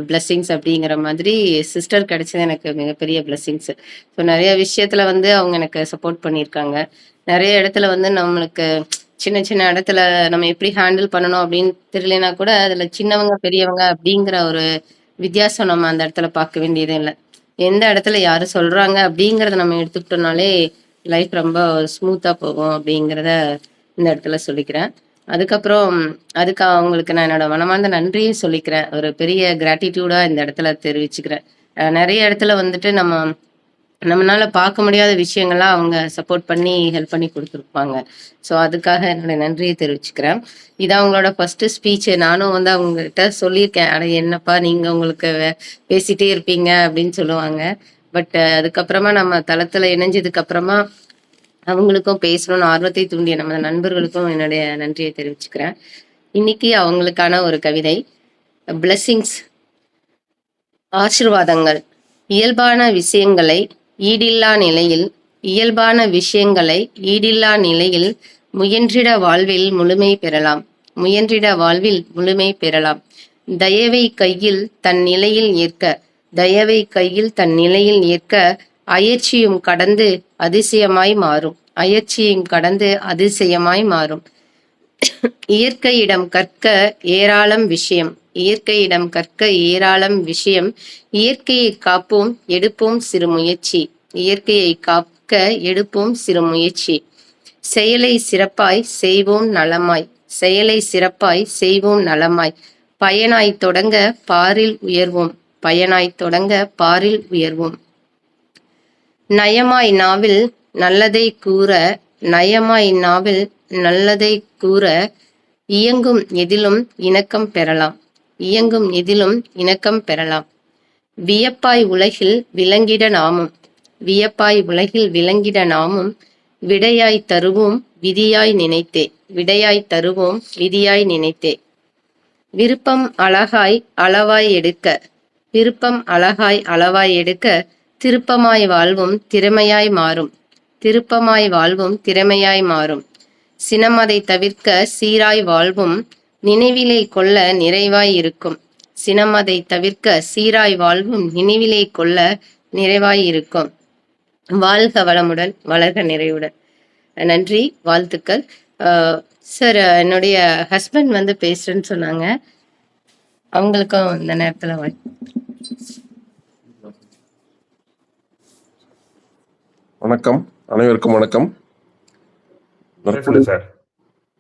பிளெஸ்ஸிங்ஸ் அப்படிங்கிற மாதிரி சிஸ்டர் கிடைச்சது எனக்கு மிகப்பெரிய பிளெஸ்ஸிங்ஸ். ஸோ நிறைய விஷயத்துல வந்து அவங்க எனக்கு சப்போர்ட் பண்ணியிருக்காங்க. நிறைய இடத்துல வந்து நம்மளுக்கு சின்ன சின்ன இடத்துல நம்ம எப்படி ஹேண்டில் பண்ணணும் அப்படின்னு தெரியலனா கூட அதுல சின்னவங்க பெரியவங்க அப்படிங்கிற ஒரு வித்தியாசம் நம்ம அந்த இடத்துல பார்க்க வேண்டியதே இல்லை. எந்த இடத்துல யாரு சொல்றாங்க அப்படிங்கிறத நம்ம எடுத்துக்கிட்டோம்னாலே லைஃப் ரொம்ப ஸ்மூத்தா போகும் அப்படிங்கிறத இந்த இடத்துல சொல்லிக்கிறேன். அதுக்கப்புறம் அதுக்கு அவங்களுக்கு நான் என்னோட மனமார்ந்த நன்றியை சொல்லிக்கிறேன். ஒரு பெரிய கிராட்டிடியூடா இந்த இடத்துல தெரிவிச்சுக்கிறேன். நெறைய இடத்துல வந்துட்டு நம்மனால பார்க்க முடியாத விஷயங்கள்லாம் அவங்க சப்போர்ட் பண்ணி, ஹெல்ப் பண்ணி குடுத்துருப்பாங்க. ஸோ அதுக்காக என்னுடைய நன்றிய தெரிவிச்சுக்கிறேன். இது அவங்களோட ஃபர்ஸ்ட்டு ஸ்பீச்சு. நானும் வந்து அவங்ககிட்ட சொல்லியிருக்கேன். "அட என்னப்பா நீங்க உங்களுக்கு பேசிட்டே இருப்பீங்க" அப்படின்னு சொல்லுவாங்க. பட் அதுக்கப்புறமா நம்ம தளத்துல இணைஞ்சதுக்கு அப்புறமா, அவங்களுக்கும் பேசணும்னு ஆர்வத்தை தூண்டிய நமது நண்பர்களுக்கும் என்னுடைய நன்றியை தெரிவிச்சுக்கிறேன். இன்னைக்கு அவங்களுக்கான ஒரு கவிதை. பிளெஸ்ஸிங்ஸ். ஆசீர்வாதங்கள். இயல்பான விஷயங்களை ஈடில்லா நிலையில் முயன்றிட வாழ்வில் முழுமை பெறலாம். தயவை கையில் தன் நிலையில் ஏற்க அயற்சியும் கடந்து அதிசயமாய் மாறும். இயற்கையிடம் கற்க ஏராளம் விஷயம். இயற்கையைக் காப்போம் எடுப்போம் சிறு முயற்சி. செயலை சிறப்பாய் செய்வோம் நலமாய். பயனாய்த் தொடங்க பாரில் உயர்வோம். நயமாய் நாவில் நல்லதைக் கூற இயங்கும் எதிலும் இணக்கம் பெறலாம். வியப்பாய் உலகில் விளங்கிட நாமும் விடையாய் தருவோம் விதியாய் நினைத்தே. விருப்பம் அழகாய் அளவாய் எடுக்க திருப்பமாய் வாழ்வும் திறமையாய் மாறும். சினமதை தவிர்க்க சீராய் வாழ்வும் நினைவிலே கொள்ள நிறைவாய் இருக்கும். வாழ்க வளமுடன், வளர்க நிறைவுடன். நன்றி, வாழ்த்துக்கள். சார், என்னுடைய ஹஸ்பண்ட் வந்து பேசுறேன்னு சொன்னாங்க. அவங்களுக்கும் இந்த நேரத்துல வணக்கம், அனைவருக்கும் வணக்கம். சார்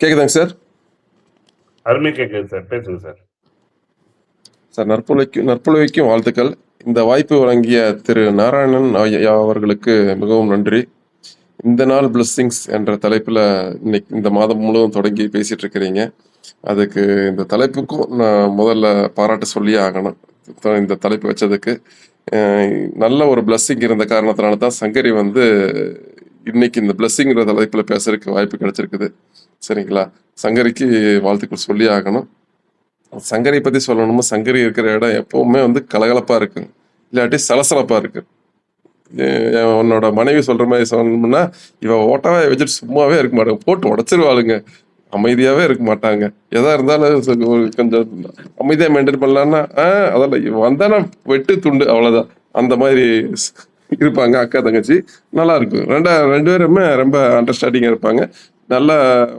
கேக்குதாங்க சார்? அருமை கேக்குது சார், பேசுங்க சார். சார், நற்புலவைக்கும் வாழ்த்துக்கள். இந்த வாய்ப்பு வழங்கிய திரு நாராயணன் ஐயா அவர்களுக்கு மிகவும் நன்றி. இந்த நாள் பிளெஸ்ஸிங்ஸ் என்ற தலைப்புல இன்னைக்கு இந்த மாதம் முழுவதும் தொடங்கி பேசிட்டு இருக்கிறீங்க. அதுக்கு இந்த தலைப்புக்கும் நான் முதல்ல பாராட்டு சொல்லியே ஆகணும். இந்த தலைப்பு வச்சதுக்கு நல்ல ஒரு பிளெஸ்ஸிங் இருந்த காரணத்தினால தான் சங்கரி வந்து இன்னைக்கு இந்த பிளெஸ்ஸிங்கிற தலைப்புல பேசுறதுக்கு வாய்ப்பு கிடைச்சிருக்குது. சரிங்களா? சங்கரிக்கு வாழ்த்துக்கள் சொல்லி ஆகணும். சங்கரி பத்தி சொல்லணுமோ, சங்கரி இருக்கிற இடம் எப்பவுமே வந்து கலகலப்பா இருக்கு, இல்லாட்டி சலசலப்பா இருக்கு. உன்னோட மனைவி சொல்ற மாதிரி சொல்லணும்னா, இவ ஓட்டவே வச்சுட்டு சும்மாவே இருக்க மாட்டாங்க, போட்டு உடச்சிருவாளுங்க, அமைதியாவே இருக்க மாட்டாங்க. எதா இருந்தாலும் கொஞ்சம் அமைதியா மெயின்டைன் பண்ணலான்னா அதெல்லாம் வந்தானா வெட்டு துண்டு, அவ்வளவுதான். அந்த மாதிரி இருப்பாங்க அக்கா தங்கச்சி. நல்லா இருக்கும். ரெண்டு பேருமே ரொம்ப அண்டர்ஸ்டாண்டிங்கா இருப்பாங்க. நல்லா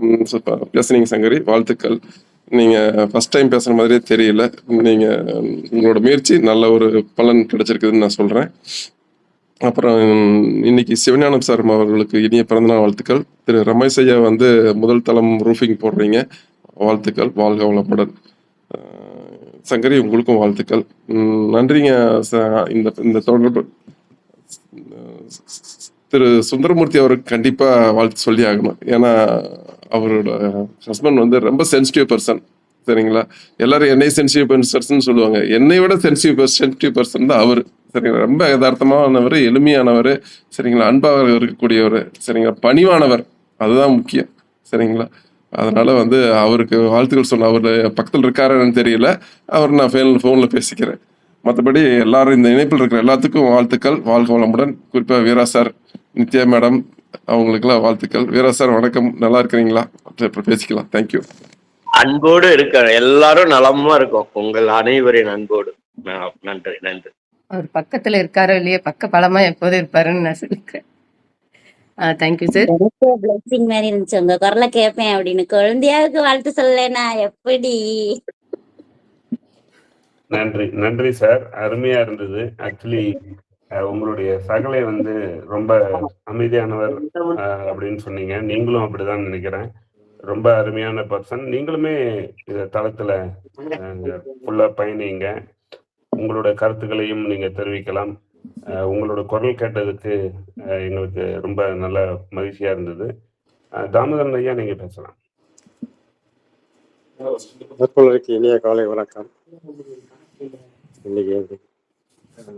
பேசுனீங்க சங்கரி, வாழ்த்துக்கள். நீங்க ஃபர்ஸ்ட் டைம் பேசுற மாதிரியே தெரியல. நீங்க உங்களோட முயற்சி நல்ல ஒரு பலன் கிடைச்சிருக்குதுன்னு நான் சொல்றேன். அப்புறம் இன்னைக்கு சிவஞானம் சார் அவர்களுக்கு இனிய பிறந்தநாள் வாழ்த்துக்கள். திரு ரமேஷ் ஐயா வந்து முதல் தளம் ரூஃபிங் போடுறீங்க, வாழ்த்துக்கள், வாழ்க வளமுடன். சங்கரி, உங்களுக்கும் வாழ்த்துக்கள். நன்றிங்க. இந்த தொடர்பு திரு சுந்தரமூர்த்தி அவருக்கு கண்டிப்பா வாழ்த்து சொல்லி ஆகணும். ஏன்னா அவரோட ஹஸ்பண்ட் வந்து ரொம்ப சென்சிட்டிவ் பர்சன். சரிங்களா? எல்லாரும் என்னை சென்சிட்டிவ் பர்சன் சொல்லுவாங்க, என்னை விட சென்சிட்டிவ் பர்சன் தான் அவரு. சரிங்களா? ரொம்ப யதார்த்தமானவர், எளிமையானவர். சரிங்களா? அன்பாக இருக்கக்கூடியவர். சரிங்களா? பணிவானவர், அதுதான் முக்கியம். சரிங்களா? அதனால வந்து அவருக்கு வாழ்த்துக்கள் சொன்ன. அவர் பக்கத்தில் இருக்காருன்னு தெரியல, அவர் நான் ஃபோன்ல பேசிக்கிறேன். மற்றபடி எல்லாரும் இந்த இணைப்பில் இருக்கிற எல்லாத்துக்கும் வாழ்த்துக்கள், வாழ்க வளமுடன். குறிப்பாக வீரா சார், நித்யா மேடம், அவங்களுக்குலாம் வாழ்த்துக்கள். வீரா சார் வணக்கம், நல்லா இருக்கிறீங்களா? அப்புறம் பேசிக்கலாம். தேங்க்யூ. அன்போடு இருக்க எல்லாரும் நலமா இருக்கும், உங்கள் அனைவரின் அன்போடு. நன்றி நன்றி. அவர் பக்கத்துல இருக்காரோ இல்லையே, பக்க பலமா எப்போதும் இருப்பாருன்னு நான் சொல்லிக்கிறேன். Thank you sir. பிளெஸிங் மாதிரி இருந்துச்சு, உங்க குரலை கேட்பேன் அப்படின்னு. குழந்தையாவுக்கு வாழ்த்து சொல்லலைன்னா எப்படி? நன்றி சார், அருமையா இருந்தது. ஆக்சுவலி உங்களுடைய சகலை வந்து ரொம்ப அமைதியானவர் அப்படின்னு சொன்னீங்க. நீங்களும் அப்படிதான் நினைக்கிறேன். ரொம்ப அருமையான பர்சன். நீங்களுமே இந்த தளத்துல ஃபுல்லா பயணிங்க. உங்களோட கருத்துக்களையும் நீங்க தெரிவிக்கலாம். உங்களோட குரல் கேட்டதுக்கு எங்களுக்கு ரொம்ப நல்ல மகிழ்ச்சியா இருந்தது. தாமோதரன் ஐயா நீங்க பேசலாம். நற்பொழுதுக்கு இனிய காலை வணக்கம். இன்னைக்கு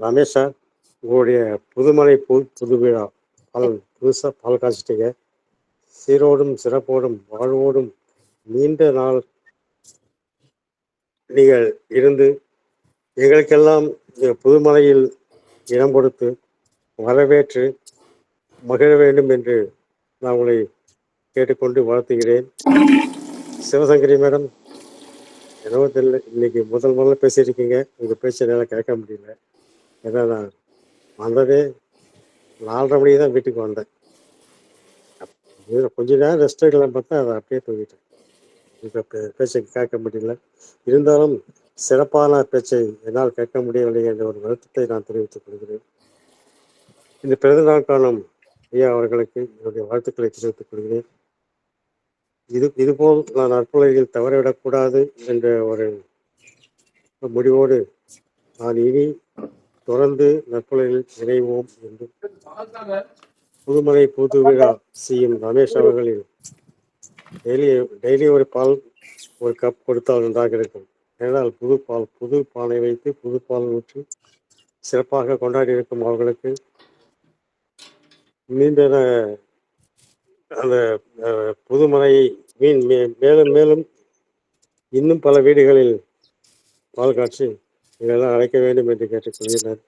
ரமேஷ் சார், உங்களுடைய புதுமலை புது விழா புதுசாக பால் காய்ச்சிட்டீங்க. சீரோடும் சிறப்போடும் வாழ்வோடும் நீண்ட நாள் நீங்கள் இருந்து எங்களுக்கெல்லாம் புதுமலையில் இடம் கொடுத்து வரவேற்று மகிழ வேண்டும் என்று நான் உங்களை கேட்டுக்கொண்டு வாழ்த்துகிறேன். சிவசங்கரி மேடம், என்னவோ தெரியல, இன்னைக்கு முதல்ல பேசியிருக்கீங்க. உங்கள் பேச்சை என்னால் கேட்க முடியல. ஏன்னா நான் வந்ததே 4:30 மணிக்கு தான் வீட்டுக்கு வந்தேன். கொஞ்ச நேரம் ரெஸ்ட் எடுக்கலாம் பார்த்தா அதை அப்படியே தூங்கிட்டேன். இப்போ பேச்சை கேட்க முடியல. இருந்தாலும் சிறப்பான பேச்சை என்னால் கேட்க முடியவில்லை என்ற ஒரு வருத்தத்தை நான் தெரிவித்துக் கொள்கிறேன். இந்த பிறந்தநாள் காணும் ஐயா அவர்களுக்கு என்னுடைய வாழ்த்துக்களை தெரிவித்துக் கொள்கிறேன். இதுபோல் நான் நற்புலகில் தவறவிடக்கூடாது என்ற ஒரு முடிவோடு நான் இனி தொடர்ந்து நற்புலகில் இணைவோம் என்று புதுமலை புது விழா செய்யும் ரமேஷ் அவர்களில் டெய்லி ஒரு கப் கொடுத்தால் நன்றாக இருக்கும். ஏனால் புது பாலை வைத்து புது பால் ஊற்றி சிறப்பாக கொண்டாடி இருக்கும் அவர்களுக்கு மீண்டும் அந்த புதுமலையை மேலும் மேலும் இன்னும் பல வீடுகளில் பால் காட்சி இதெல்லாம் அழைக்க வேண்டும் என்று கேட்டுக்கொள்கிறேன்.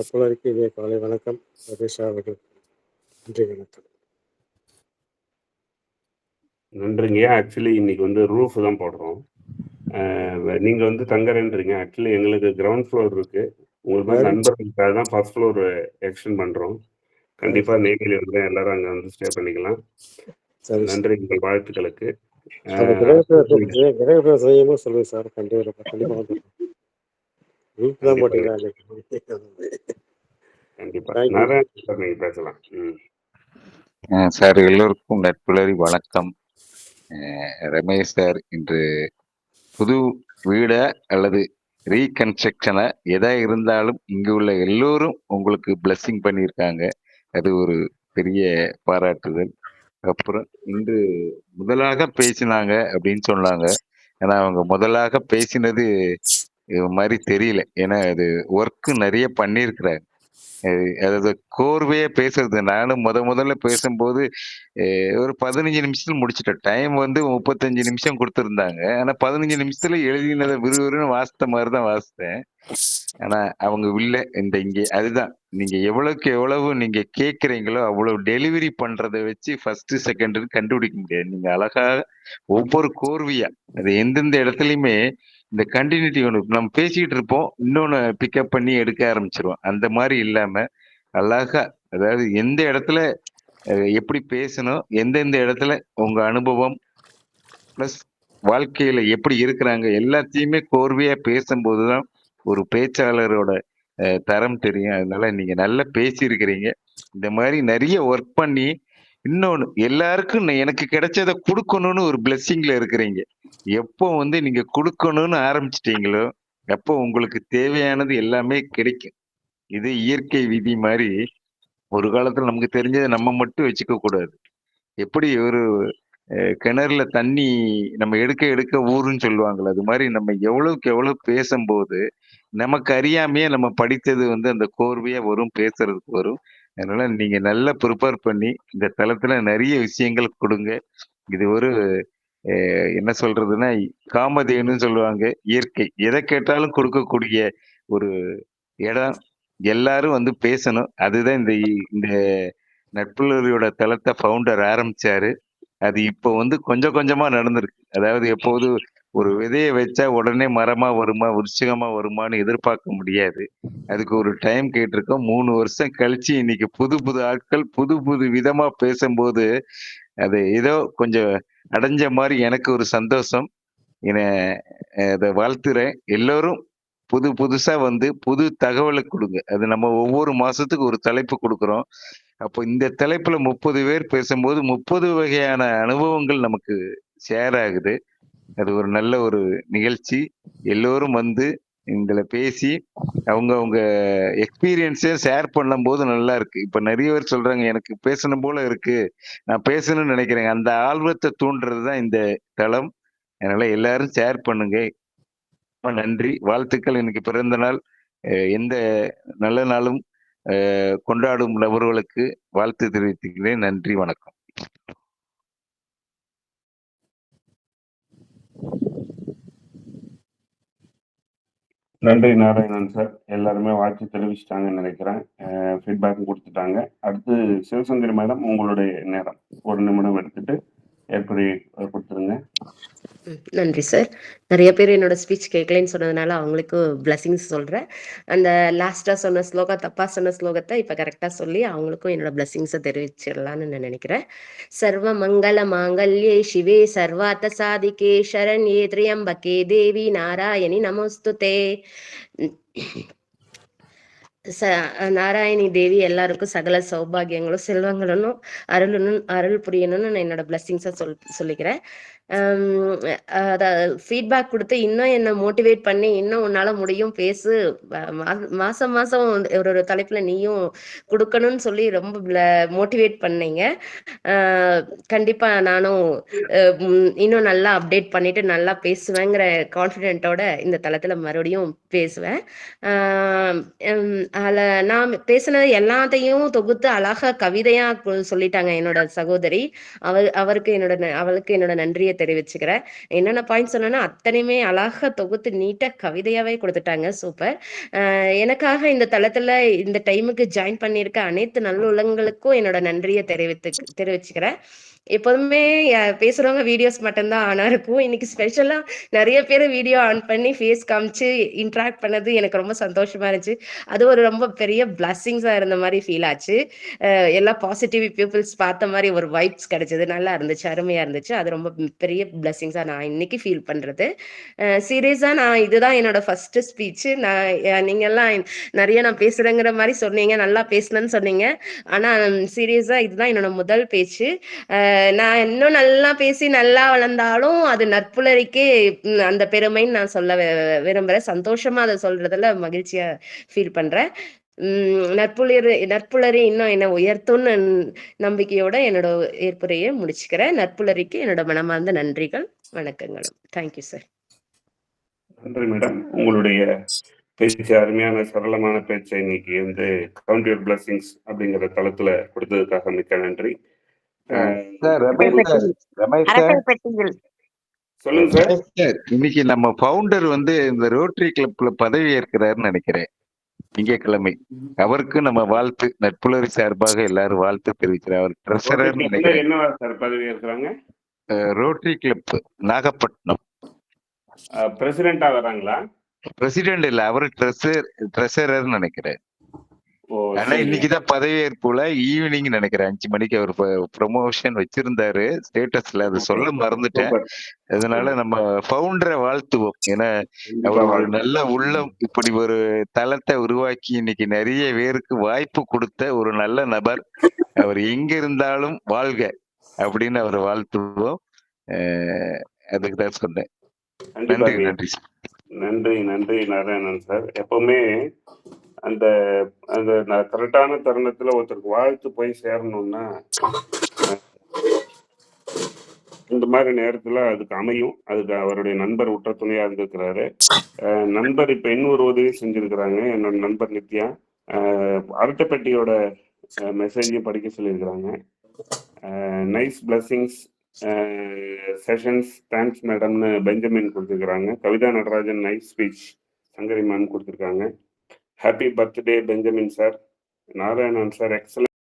அப்பொழுதுக்கு இனிய காலை வணக்கம். ரமேஷ் அவர்கள், நன்றி, வணக்கம். நன்றிங்க. ஆக்சுவலி இன்னைக்கு ரூஃப் தான் போடுறோம். நீங்க தங்குறேன்றீங்க. ஆக்சுவலி எங்களுக்கு கிரவுண்ட் ஃப்ளோர் இருக்கு. உங்களுக்கு மாதிரி நண்பர்களுக்காக தான் ஃபர்ஸ்ட் ஃப்ளோர் எக்ஸ்டெண்ட் பண்றோம். கண்டிப்பா நெய்வேலி எல்லாரும் அங்க ஸ்டே பண்ணிக்கலாம். நன்றி உங்கள் வாழ்த்துக்களுக்கு. சொல்லுங்க சார். கண்டிப்பா நீங்க பேசலாம். சார், எல்லோருக்கும் நட்புலரி வணக்கம். ரமேஷ் சார் இன்று புது வீட அல்லது ரீகன்ஸ்ட்ரக்ஷனை எதா இருந்தாலும் இங்கு உள்ள எல்லோரும் உங்களுக்கு பிளஸ்ஸிங் பண்ணியிருக்காங்க. அது ஒரு பெரிய பாராட்டுதல். அப்புறம் இன்று முதலாக பேசினாங்க அப்படின்னு சொன்னாங்க. ஏன்னா அவங்க முதலாக பேசினது மாதிரி தெரியல. ஏன்னா அது ஒர்க்கு நிறைய பண்ணியிருக்கிறாங்க. அதாவது கோர்வையா பேசுறது. நானும் முதல்ல பேசும்போது ஒரு 15 நிமிஷத்துல முடிச்சிட்டேன். டைம் 35 நிமிஷம் கொடுத்துருந்தாங்க. ஆனா 15 நிமிஷத்துல எழுதினதை விறுவிறுன்னு வாசித்த மாதிரி தான் வாசித்தேன். ஆனா அவங்க இல்ல இங்கே அதுதான், நீங்க எவ்வளவுக்கு எவ்வளவு நீங்க கேட்குறீங்களோ அவ்வளவு டெலிவரி பண்றதை வச்சு ஃபர்ஸ்ட் செகண்ட் கண்டுபிடிக்க முடியாது. நீங்க அழகா ஒவ்வொரு கோர்வையா அது எந்தெந்த இடத்துலயுமே இந்த கண்டினியூட்டி ஒன்று நம்ம பேசிக்கிட்டு இருப்போம், இன்னொன்னு பிக்கப் பண்ணி எடுக்க ஆரம்பிச்சிருவோம். அந்த மாதிரி இல்லாம அழகா, அதாவது எந்த இடத்துல எப்படி பேசணும், எந்தெந்த இடத்துல உங்க அனுபவம் பிளஸ் வாழ்க்கையில எப்படி இருக்கிறாங்க எல்லாத்தையுமே கோர்வையா பேசும்போதுதான் ஒரு பேச்சாளரோட தரம் தெரியும். அதனால நீங்க நல்லா பேசியிருக்கிறீங்க. இந்த மாதிரி நிறைய ஒர்க் பண்ணி இன்னொன்னு எல்லாருக்கும் எனக்கு கிடைச்சதை கொடுக்கணும்னு ஒரு பிளெஸ்ஸிங்ல இருக்கிறீங்க. எப்போ நீங்க கொடுக்கணும்னு ஆரம்பிச்சிட்டீங்களோ அப்போ உங்களுக்கு தேவையானது எல்லாமே கிடைக்கும். இது இயற்கை விதி மாதிரி. ஒரு காலத்துல நமக்கு தெரிஞ்சதை நம்ம மட்டும் வச்சுக்க கூடாது. எப்படி ஒரு கிணறுல தண்ணி நம்ம எடுக்க ஊருன்னு சொல்லுவாங்கல்ல, அது மாதிரி நம்ம எவ்வளவுக்கு எவ்வளவு பேசும்போது நமக்கு அறியாமையே நம்ம படித்தது அந்த கோர்வையா வரும், பேசுறதுக்கு வரும். அதனால நீங்க நல்லா ப்ரிப்பேர் பண்ணி இந்த தளத்துல நிறைய விஷயங்கள் கொடுங்க. இது ஒரு என்ன சொல்றதுன்னா காமதேன்னு சொல்லுவாங்க. இயற்கை எதை கேட்டாலும் கொடுக்கக்கூடிய ஒரு இடம். எல்லாரும் பேசணும். அதுதான் இந்த நட்புலரியோட தளத்தை ஃபவுண்டர் ஆரம்பிச்சாரு. அது இப்போ கொஞ்சம் கொஞ்சமா நடந்திருக்கு. அதாவது எப்போது ஒரு விதையை வச்சா உடனே மரமா வருமா, விருட்சிகமா வருமானு எதிர்பார்க்க முடியாது. அதுக்கு ஒரு டைம் கேட்டிருக்கோம். 3 வருஷம் கழிச்சு இன்னைக்கு புது ஆட்கள் புது விதமா பேசும்போது அது ஏதோ கொஞ்சம் அடைஞ்ச மாதிரி எனக்கு ஒரு சந்தோஷம். அதை வாழ்த்துறேன். எல்லோரும் புதுசா புது தகவலை கொடுங்க. அது நம்ம ஒவ்வொரு மாசத்துக்கு ஒரு தலைப்பு கொடுக்குறோம். அப்போ இந்த தலைப்புல 30 பேர் பேசும்போது 30 வகையான அனுபவங்கள் நமக்கு ஷேர் ஆகுது. அது ஒரு நல்ல ஒரு நிகழ்ச்சி. எல்லோரும் வந்து இதுல பேசி அவங்க எக்ஸ்பீரியன்ஸை ஷேர் பண்ணும்போது நல்லா இருக்கு. இப்ப நிறைய பேர் சொல்றாங்க எனக்கு பேசணும் போல இருக்கு, நான் பேசணும்னு நினைக்கிறேன். அந்த ஆர்வத்தை தூண்டுறது தான் இந்த தளம். அதனால எல்லாரும் ஷேர் பண்ணுங்க. ரொம்ப நன்றி, வாழ்த்துக்கள். இன்னைக்கு பிறந்த நாள் எந்த நல்ல நாளும் கொண்டாடும் நபர்களுக்கு வாழ்த்து தெரிவித்துக்கிறேன். நன்றி, வணக்கம். நன்றி நாராயணன் சார். எல்லாருமே வாழ்த்து தெரிவிச்சிட்டாங்கன்னு நினைக்கிறேன். ஃபீட்பேக்கும் கொடுத்துட்டாங்க. அடுத்து சிவசங்கரி மேடம், உங்களுடைய நேரம் 1 நிமிடம் எடுத்துட்டு ஏற்படி கொடுத்துருங்க. நன்றி சார். நிறைய பேர் என்னோட ஸ்பீச் கேட்கலன்னு சொன்னதுனால அவங்களுக்கு பிளஸிங்ஸ் சொல்கிறேன். அந்த லாஸ்ட்டாக சொன்ன ஸ்லோகம், தப்பாக சொன்ன ஸ்லோகத்தை இப்போ கரெக்டாக சொல்லி அவங்களுக்கும் என்னோட பிளஸிங்ஸை தெரிவிச்சிடலான்னு நான் நினைக்கிறேன். சர்வ மங்கள மாங்கல்யே சிவே சர்வார்த்த சாதிகே சரண்யே திரியம்பகே தேவி நாராயணி நமோஸ்துதே. நாராயணி தேவி எல்லாருக்கும் சகல சௌபாகியங்களும் செல்வங்களும் அருள் புரியணும்னு நான் என்னோட பிளஸிங்ஸை சொல்லிக்கிறேன். ஃபீட்பேக் கொடுத்து இன்னும் என்னை மோட்டிவேட் பண்ணி இன்னும் உன்னால முடியும் பேசு, மாசம் மாசம் ஒரு தலைப்புல நீயும் கொடுக்கணும்னு சொல்லி ரொம்ப மோட்டிவேட் பண்ணீங்க. கண்டிப்பா நானும் இன்னும் நல்லா அப்டேட் பண்ணிட்டு நல்லா பேசுவேங்கிற கான்ஃபிடென்ட்டோட இந்த தளத்துல மறுபடியும் பேசுவேன். அதில் நான் பேசினது எல்லாத்தையும் தொகுத்து அழகா கவிதையா சொல்லிட்டாங்க என்னோட சகோதரி. அவளுக்கு என்னோட நன்றியை தெரிவிச்சுக்கிறேன். என்னென்ன பாயிண்ட் சொன்னேன்னா அத்தனையுமே அழகா தொகுத்து நீட்டா கவிதையாவே கொடுத்துட்டாங்க. சூப்பர். எனக்காக இந்த தளத்துல இந்த டைமுக்கு ஜாயின் பண்ணியிருக்க அனைத்து நல்லுள்ளங்களுக்கும் என்னோட நன்றியை தெரிவிச்சுக்கிறேன். எப்போதுமே பேசுறவங்க வீடியோஸ் மட்டும்தான் ஆனா இருக்கும். இன்னைக்கு ஸ்பெஷலா நிறைய பேர் வீடியோ ஆன் பண்ணி ஃபேஸ் காமிச்சு இன்ட்ராக்ட் பண்ணது எனக்கு ரொம்ப சந்தோஷமா இருந்துச்சு. அது ஒரு ரொம்ப பெரிய பிளஸ்ஸிங்ஸா இருந்த மாதிரி ஃபீல் ஆச்சு. எல்லா பாசிட்டிவ் பீப்புள்ஸ் பார்த்த மாதிரி ஒரு வைப்ஸ் கிடைச்சது. நல்லா இருந்துச்சு, அருமையா இருந்துச்சு. அது ரொம்ப பெரிய பிளஸ்ஸிங்ஸா நான் இன்னைக்கு ஃபீல் பண்றது. சீரியஸா நான் இதுதான் என்னோட ஃபர்ஸ்ட் ஸ்பீச். நீங்க எல்லாம் நிறைய நான் பேசுறேங்கிற மாதிரி சொன்னீங்க, நல்லா பேசணும்னு சொன்னீங்க. ஆனா சீரியஸா இதுதான் என்னோட முதல் பேச்சு. நான் இன்னும் நல்லா பேசி நல்லா வளர்ந்தாலும் அது நற்புலரிக்கே அந்த பெருமைன்னு நான் சொல்ல விரும்புறேன். சந்தோஷமா அதை சொல்றதுல மகிழ்ச்சியா ஃபீல் பண்றேன். நற்புலரி இன்னும் என்ன உயர்த்தும்னு நம்பிக்கையோட என்னோட ஏற்புரையை முடிச்சுக்கிறேன். நற்புலரிக்கு என்னோட மனமார்ந்த நன்றிகள், வணக்கங்களும். Thank you sir. நன்றி மேடம். உங்களுடைய பேச்சு அருமையான சரளமான பேச்சை இன்னைக்கு வந்து கவுண்ட் யுவர் பிளஸிங்ஸ் அப்படிங்கிற தளத்துல கொடுத்ததுக்காக மிக்க நன்றி. சொல்லுங்க சார். இன்னைக்கு நம்ம ஃபவுண்டர் வந்து இந்த ரோட்டரி கிளப்ல பதவி ஏற்கிறாருன்னு நினைக்கிறேன் திங்கட்கிழமை. அவருக்கு நம்ம வாழ்த்து, நட்புலரி சார்பாக எல்லாரும் வாழ்த்து தெரிவிக்கிறேன். அவர் ட்ரெஷரர் நினைக்கிறேன். என்ன சார் பதவி ஏற்கிறாங்க? ரோட்டரி கிளப் நாகப்பட்டினம் பிரசிடென்டா வராங்களா? பிரசிடென்ட் இல்ல, அவரு ட்ரெஷரர் நினைக்கிறேன். ஆனா இன்னைக்குதான் பதவியேற்புல ஈவினிங் நினைக்கிறேன் 5 மணிக்கு அவர் ப்ரொமோஷன் வச்சிருந்தாரு ஸ்டேட்டஸ்ல. அது சொல்ல மறந்துட்டேன். அதனால நம்ம ஃபவுண்டரை வாழ்த்துவோம். ஏன்னா அவர் ஒரு நல்ல உள்ளம், இப்படி ஒரு தளத்தை உருவாக்கி இன்னைக்கு நிறைய பேருக்கு வாய்ப்பு கொடுத்த ஒரு நல்ல நபர். அவர் எங்க இருந்தாலும் வாழ்க அப்படின்னு அவரை வாழ்த்துவோம். அதுக்கு தான் சொன்னேன். நன்றி நன்றி நன்றி நன்றி நாராயணன் சார். எப்பவுமே அந்த அந்த கரெக்டான தருணத்துல ஒருத்தருக்கு வாழ்த்து போய் சேரணும்னா இந்த மாதிரி நேரத்துல அதுக்கு அமையும். அதுக்கு அவருடைய நண்பர் உற்ற துணையா இருந்திருக்கிறாரு. நண்பர் இப்ப இன்னொரு உதவி செஞ்சிருக்கிறாங்க. என்னோட நண்பர் நித்யா அரட்டைப்பட்டியோட மெசேஜையும் படிக்க சொல்லியிருக்கிறாங்க. நைஸ் பிளஸிங்ஸ் செஷன்ஸ், தேங்க்ஸ் மேடம்னு பெஞ்சமின் கொடுத்துருக்குறாங்க. Kavitha Natarajan nice speech Sankari ma'am கொடுத்துருக்காங்க. Happy birthday Benjamin sir. Narayanan sir excellent